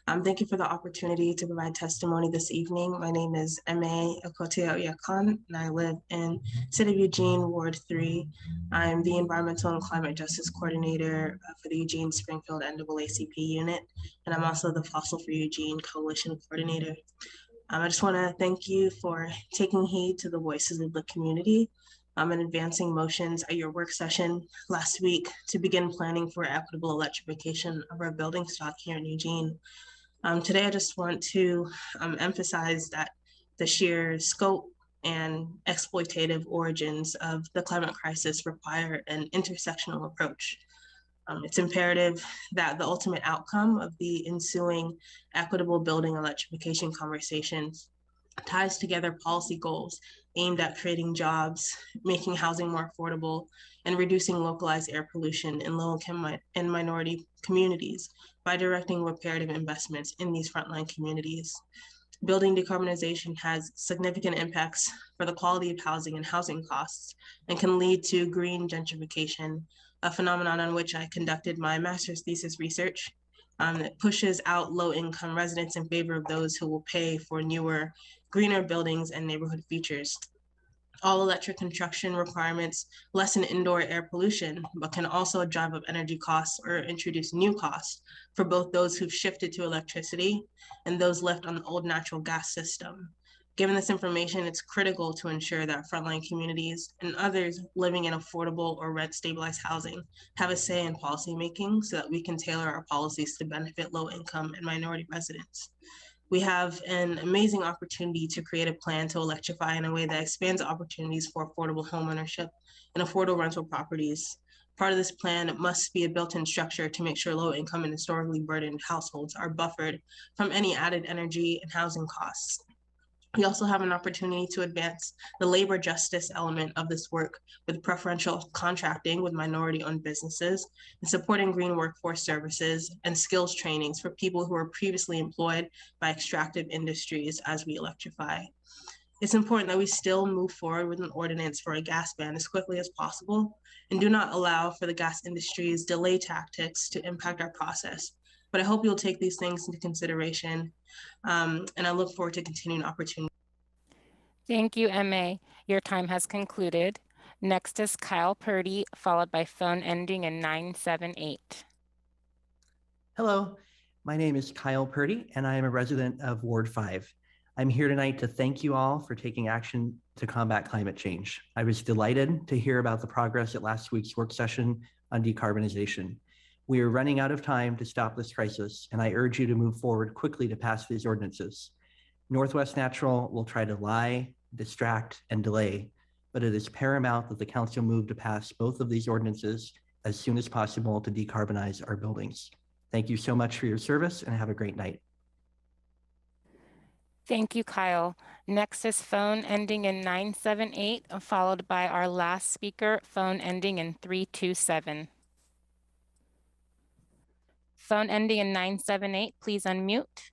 Thank you for the opportunity to provide testimony this evening. My name is Eme Okati Oyekan, and I live in City of Eugene, Ward 3. I'm the Environmental and Climate Justice Coordinator for the Eugene Springfield NAACP unit, and I'm also the Fossil for Eugene Coalition Coordinator. I just want to thank you for taking heed to the voices of the community and advancing motions at your work session last week to begin planning for equitable electrification of our building stock here in Eugene. Today, I just want to emphasize that the sheer scope and exploitative origins of the climate crisis require an intersectional approach. It's imperative that the ultimate outcome of the ensuing equitable building electrification conversations ties together policy goals aimed at creating jobs, making housing more affordable, and reducing localized air pollution in low-income and minority communities by directing reparative investments in these frontline communities. Building decarbonization has significant impacts for the quality of housing and housing costs and can lead to green gentrification, a phenomenon on which I conducted my master's thesis research. That pushes out low-income residents in favor of those who will pay for newer, greener buildings and neighborhood features. All electric construction requirements lessen indoor air pollution, but can also drive up energy costs or introduce new costs for both those who've shifted to electricity and those left on the old natural gas system. Given this information, it's critical to ensure that frontline communities and others living in affordable or rent-stabilized housing have a say in policymaking so that we can tailor our policies to benefit low-income and minority residents. We have an amazing opportunity to create a plan to electrify in a way that expands opportunities for affordable homeownership and affordable rental properties. Part of this plan must be a built-in structure to make sure low-income and historically burdened households are buffered from any added energy and housing costs. We also have an opportunity to advance the labor justice element of this work with preferential contracting with minority-owned businesses and supporting green workforce services and skills trainings for people who are previously employed by extractive industries as we electrify. It's important that we still move forward with an ordinance for a gas ban as quickly as possible and do not allow for the gas industry's delay tactics to impact our process. But I hope you'll take these things into consideration, and I look forward to continuing opportunity. Thank you, MA. Your time has concluded. Next is Kyle Purdy, followed by phone ending in 978. Hello, my name is Kyle Purdy, and I am a resident of Ward 5. I'm here tonight to thank you all for taking action to combat climate change. I was delighted to hear about the progress at last week's work session on decarbonization. We are running out of time to stop this crisis, and I urge you to move forward quickly to pass these ordinances. Northwest Natural will try to lie, distract, and delay, but it is paramount that the council move to pass both of these ordinances as soon as possible to decarbonize our buildings. Thank you so much for your service and have a great night. Thank you, Kyle. Next is phone ending in 978, followed by our last speaker, phone ending in 327. Phone ending in 978, please unmute.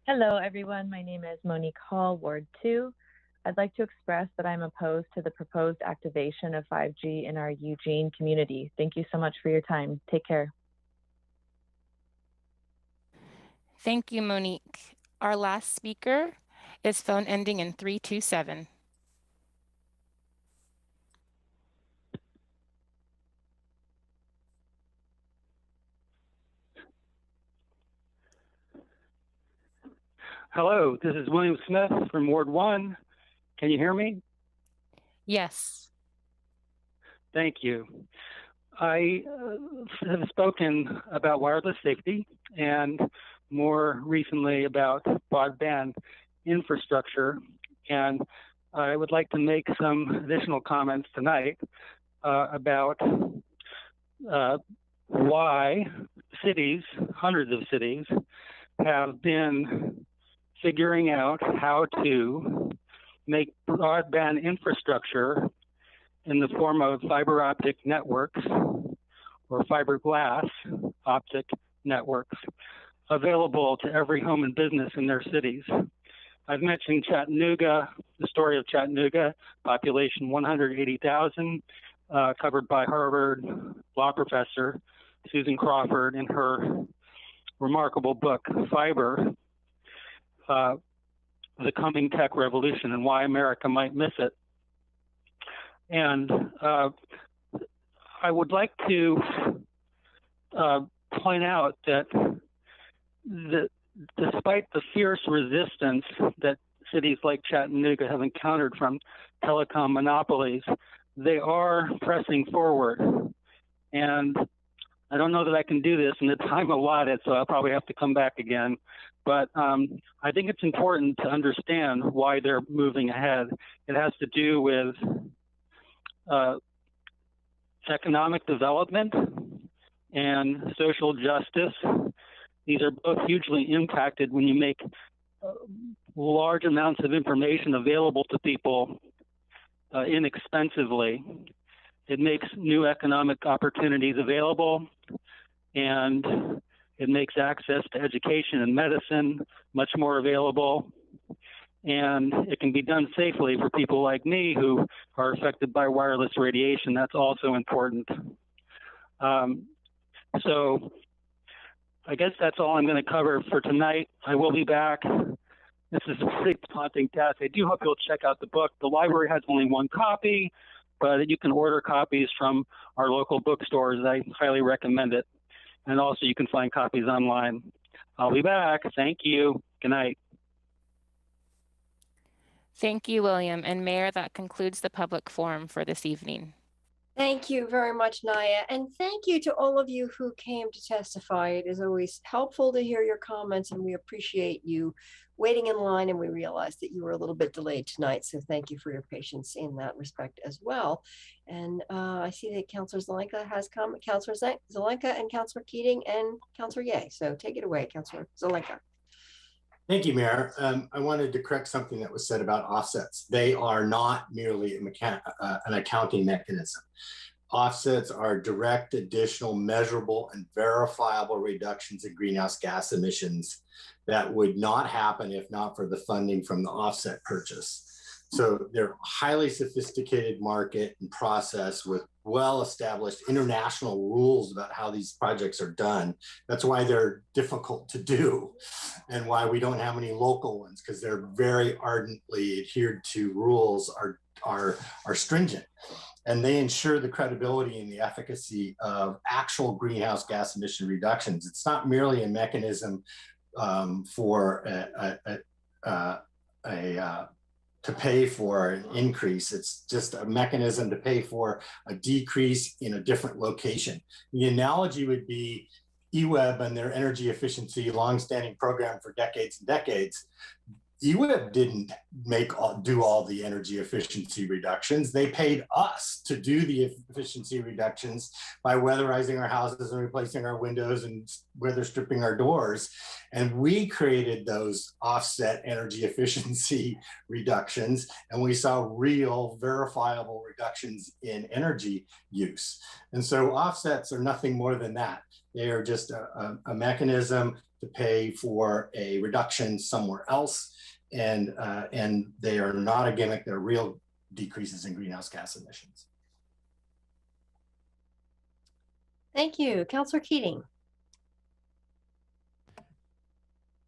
Hello, everyone. My name is Monique Hall, Ward 2. I'd like to express that I'm opposed to the proposed activation of 5G in our Eugene community. Thank you so much for your time. Take care. Thank you, Monique. Our last speaker is phone ending in 327. Hello, this is William Smith from Ward 1. Can you hear me? Yes. Thank you. I have spoken about wireless safety and more recently about broadband infrastructure. And I would like to make some additional comments tonight about why cities, hundreds of cities, have been figuring out how to make broadband infrastructure in the form of fiber optic networks or fiberglass optic networks available to every home and business in their cities. I've mentioned Chattanooga, the story of Chattanooga, population 180,000, covered by Harvard law professor Susan Crawford in her remarkable book, Fiber, The Coming Tech Revolution and Why America Might Miss It. And I would like to point out that despite the fierce resistance that cities like Chattanooga have encountered from telecom monopolies, they are pressing forward. And I don't know that I can do this in the time allotted, so I'll probably have to come back again. But I think it's important to understand why they're moving ahead. It has to do with economic development and social justice. These are both hugely impacted when you make large amounts of information available to people inexpensively. It makes new economic opportunities available, and it makes access to education and medicine much more available. And it can be done safely for people like me who are affected by wireless radiation. That's also important. So I guess that's all I'm going to cover for tonight. I will be back. This is a pretty daunting task. I do hope you'll check out the book. The library has only one copy, but you can order copies from our local bookstores. I highly recommend it. And also you can find copies online. I'll be back. Thank you. Good night. Thank you, William. And Mayor, that concludes the public forum for this evening. Thank you very much, Naya. And thank you to all of you who came to testify. It is always helpful to hear your comments, and we appreciate you waiting in line, and we realize that you were a little bit delayed tonight. So thank you for your patience in that respect as well. And I see that Councilor Zelenka has come, Councilor Zelenka and Councilor Keating and Councilor Ye. So take it away, Councilor Zelenka. Thank you, Mayor. I wanted to correct something that was said about offsets. They are not merely an accounting mechanism. Offsets are direct, additional, measurable, and verifiable reductions in greenhouse gas emissions that would not happen if not for the funding from the offset purchase. So they're highly sophisticated market and process with well-established international rules about how these projects are done. That's why they're difficult to do and why we don't have any local ones, because they're very ardently adhered to rules are stringent. And they ensure the credibility and the efficacy of actual greenhouse gas emission reductions. It's not merely a mechanism for to pay for an increase. It's just a mechanism to pay for a decrease in a different location. The analogy would be EWEB and their energy efficiency longstanding program for decades and decades. EWEB didn't do all the energy efficiency reductions. They paid us to do the efficiency reductions by weatherizing our houses and replacing our windows and weather stripping our doors. And we created those offset energy efficiency reductions, and we saw real verifiable reductions in energy use. And so offsets are nothing more than that. They are just a mechanism to pay for a reduction somewhere else. And they are not a gimmick, they're real decreases in greenhouse gas emissions. Thank you. Councillor Keating.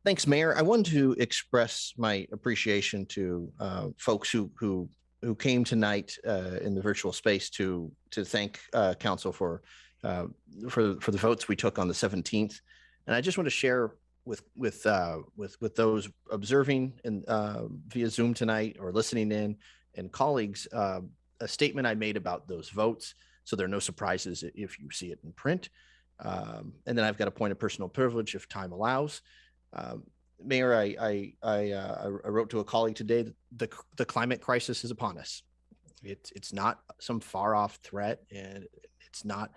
Thanks, Mayor. I wanted to express my appreciation to folks who came tonight in the virtual space to thank Council for the votes we took on the 17th. And I just want to share with those observing and via Zoom tonight or listening in and colleagues, a statement I made about those votes, so there are no surprises if you see it in print. And then I've got a point of personal privilege if time allows. Mayor, I wrote to a colleague today that the climate crisis is upon us. It's not some far off threat, and it's not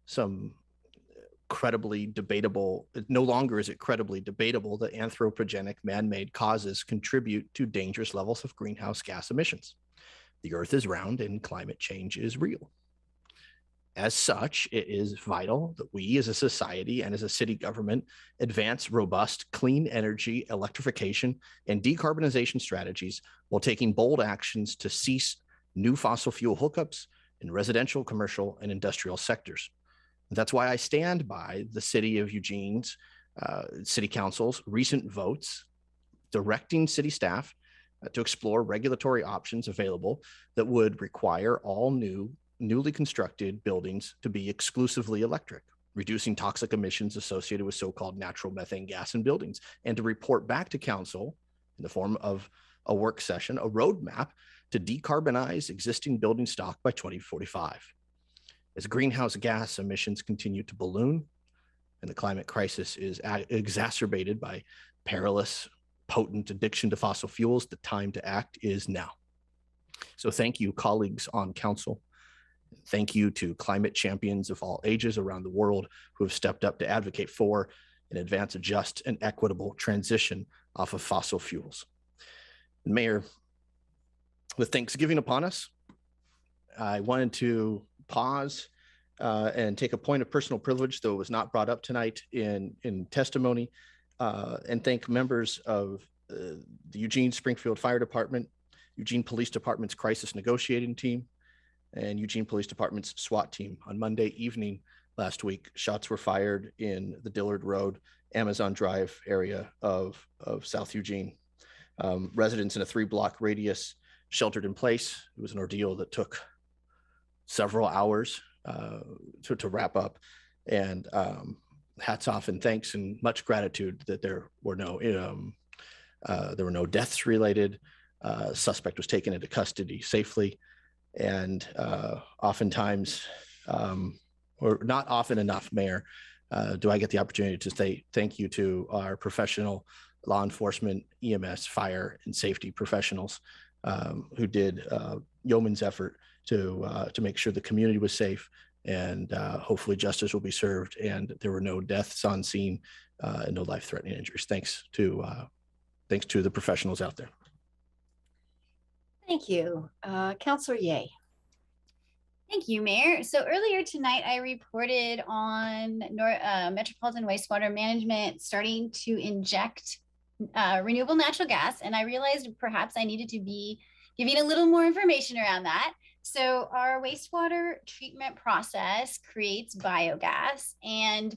some credibly debatable. No longer is it credibly debatable that anthropogenic man-made causes contribute to dangerous levels of greenhouse gas emissions. The Earth is round and climate change is real. As such, it is vital that we as a society and as a city government advance robust clean energy, electrification, and decarbonization strategies while taking bold actions to cease new fossil fuel hookups in residential, commercial, and industrial sectors. That's why I stand by the City of Eugene's City Council's recent votes directing city staff to explore regulatory options available that would require all newly constructed buildings to be exclusively electric, reducing toxic emissions associated with so-called natural methane gas in buildings, and to report back to Council in the form of a work session, a roadmap to decarbonize existing building stock by 2045. As greenhouse gas emissions continue to balloon and the climate crisis is exacerbated by perilous, potent addiction to fossil fuels, the time to act is now. So thank you, colleagues on Council. Thank you to climate champions of all ages around the world who have stepped up to advocate for and advance a just and equitable transition off of fossil fuels. And Mayor, with Thanksgiving upon us, I wanted to pause and take a point of personal privilege, though it was not brought up tonight in testimony, and thank members of the Eugene Springfield Fire Department, Eugene Police Department's crisis negotiating team, and Eugene Police Department's SWAT team. On Monday evening last week, shots were fired in the Dillard Road, Amazon Drive area of South Eugene. Residents in a 3-block radius sheltered in place. It was an ordeal that took several hours to wrap up, and hats off and thanks and much gratitude that there were no deaths related. Suspect was taken into custody safely, and oftentimes, or not often enough, Mayor, do I get the opportunity to say thank you to our professional law enforcement, EMS, fire, and safety professionals who did yeoman's effort to make sure the community was safe, and hopefully justice will be served and there were no deaths on scene and no life-threatening injuries. Thanks to the professionals out there. Thank you. Councillor Ye. Thank you, Mayor. So earlier tonight, I reported on Metropolitan Wastewater Management starting to inject renewable natural gas, and I realized perhaps I needed to be giving a little more information around that. So our wastewater treatment process creates biogas, and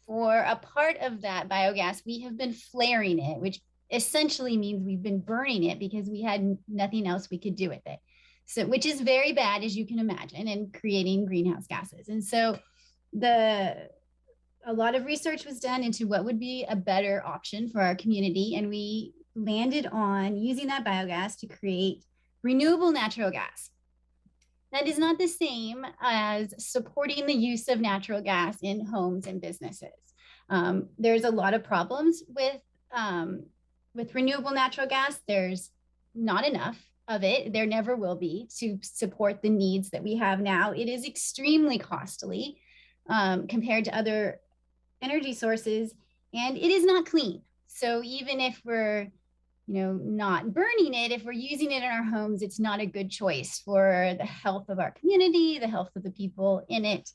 for a part of that biogas, we have been flaring it, which essentially means we've been burning it because we had nothing else we could do with it. So, which is very bad, as you can imagine, and creating greenhouse gases. And so a lot of research was done into what would be a better option for our community. And we landed on using that biogas to create renewable natural gas. That is not the same as supporting the use of natural gas in homes and businesses. There's a lot of problems with renewable natural gas. There's not enough of it. There never will be to support the needs that we have now. It is extremely costly compared to other energy sources, and it is not clean. So even if we're not burning it, if we're using it in our homes, it's not a good choice for the health of our community, the health of the people in it.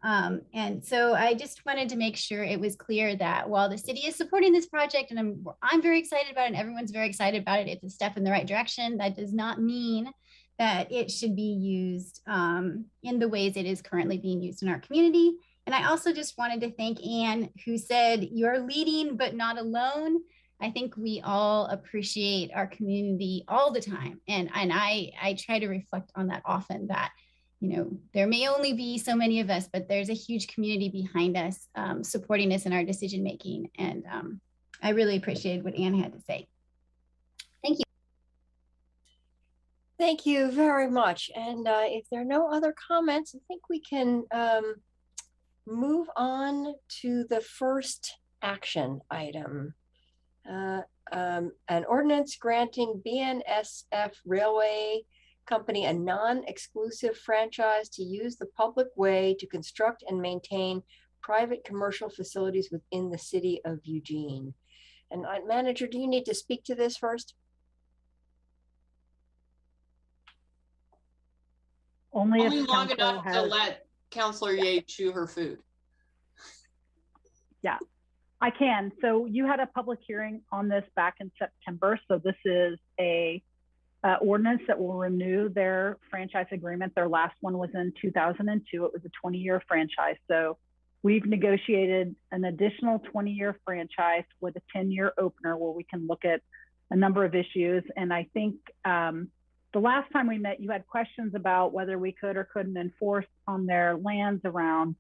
And so I just wanted to make sure it was clear that while the city is supporting this project, and I'm very excited about it, and everyone's very excited about it, it's a step in the right direction. That does not mean that it should be used in the ways it is currently being used in our community. And I also just wanted to thank Anne, who said, "You're leading, but not alone." I think we all appreciate our community all the time. And I try to reflect on that often, that, there may only be so many of us, but there's a huge community behind us supporting us in our decision making. And I really appreciated what Anne had to say. Thank you. Thank you very much. And if there are no other comments, I think we can move on to the first action item. An ordinance granting BNSF Railway Company a non-exclusive franchise to use the public way to construct and maintain private commercial facilities within the city of Eugene. And Manager, do you need to speak to this first? Only long enough to let Councilor Ye chew her food. Yeah, I can. So you had a public hearing on this back in September. So this is a ordinance that will renew their franchise agreement. Their last one was in 2002. It was a 20-year franchise. So we've negotiated an additional 20-year franchise with a 10-year opener where we can look at a number of issues. And I think the last time we met, you had questions about whether we could or couldn't enforce on their lands around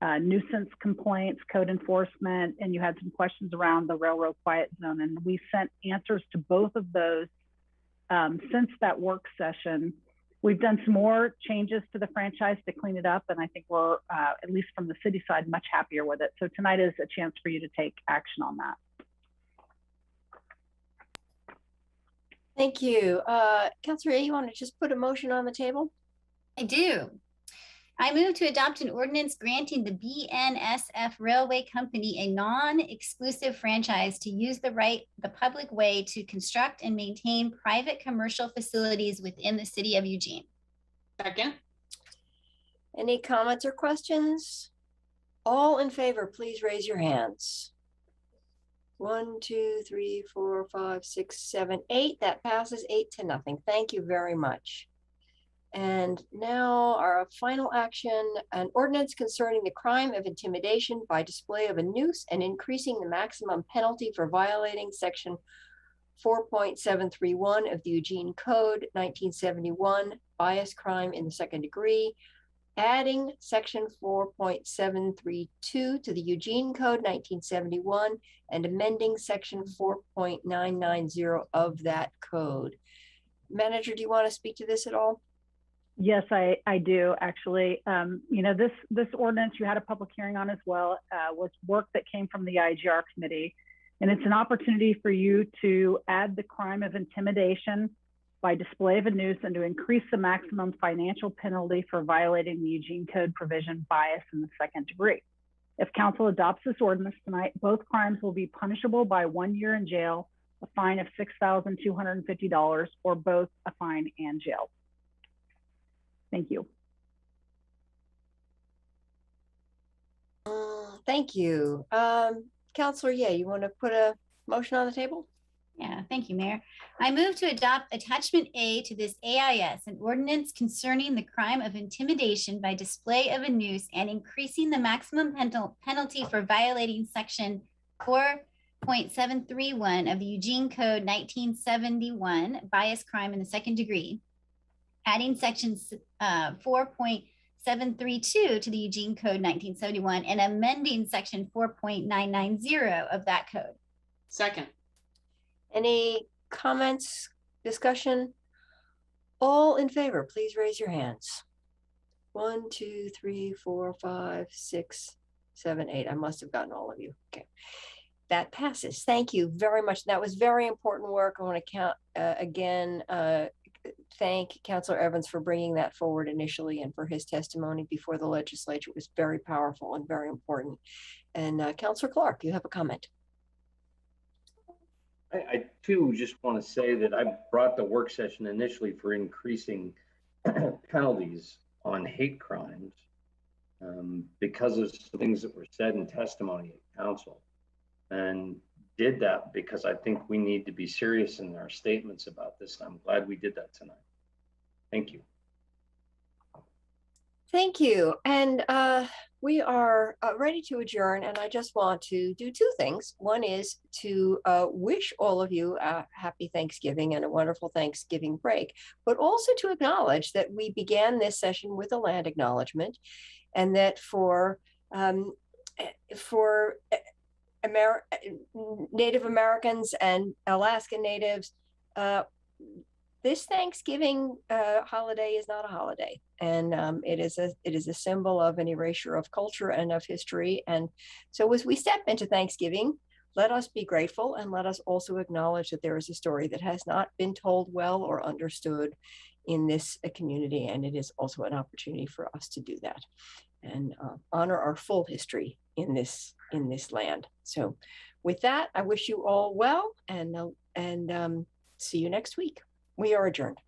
nuisance complaints, code enforcement, and you had some questions around the railroad quiet zone. And we sent answers to both of those since that work session. We've done some more changes to the franchise to clean it up, and I think we're, at least from the city side, much happier with it. So tonight is a chance for you to take action on that. Thank you. Councilor A, you want to just put a motion on the table? I do. I move to adopt an ordinance granting the BNSF Railway Company a non-exclusive franchise to use the public way to construct and maintain private commercial facilities within the city of Eugene. Second. Any comments or questions? All in favor, please raise your hands. 1, 2, 3, 4, 5, 6, 7, 8. That passes 8-0. Thank you very much. And now our final action, an ordinance concerning the crime of intimidation by display of a noose and increasing the maximum penalty for violating section 4.731 of the Eugene Code 1971, bias crime in the second degree, adding section 4.732 to the Eugene Code 1971 and amending section 4.990 of that code. Manager, do you want to speak to this at all? Yes, I do actually. This ordinance you had a public hearing on as well, was work that came from the IGR committee. And it's an opportunity for you to add the crime of intimidation by display of a noose and to increase the maximum financial penalty for violating the Eugene Code provision bias in the second degree. If council adopts this ordinance tonight, both crimes will be punishable by 1 year in jail, a fine of $6,250, or both a fine and jail. Thank you. Thank you. Counselor, you want to put a motion on the table? Yeah, thank you, Mayor. I move to adopt Attachment A to this AIS, an ordinance concerning the crime of intimidation by display of a noose and increasing the maximum penalty for violating Section 4.731 of the Eugene Code 1971, bias crime in the second degree, adding Section 4.732 to the Eugene Code 1971 and amending Section 4.990 of that code. Second. Any comments, discussion? All in favor, please raise your hands. 1, 2, 3, 4, 5, 6, 7, 8. I must have gotten all of you. Okay. That passes. Thank you very much. That was very important work. I want to thank Councilor Evans for bringing that forward initially and for his testimony before the legislature. It was very powerful and very important. And Councilor Clark, you have a comment. I too just want to say that I brought the work session initially for increasing penalties on hate crimes because of some things that were said in testimony at council, and did that because I think we need to be serious in our statements about this. I'm glad we did that tonight. Thank you. Thank you. And we are ready to adjourn. And I just want to do two things. One is to wish all of you a happy Thanksgiving and a wonderful Thanksgiving break, but also to acknowledge that we began this session with a land acknowledgement, and that for Native Americans and Alaskan Natives, this Thanksgiving holiday is not a holiday, and it is a symbol of an erasure of culture and of history. And so as we step into Thanksgiving, let us be grateful, and let us also acknowledge that there is a story that has not been told well or understood in this community, and it is also an opportunity for us to do that and honor our full history in this land. So with that, I wish you all well, and see you next week. We are adjourned.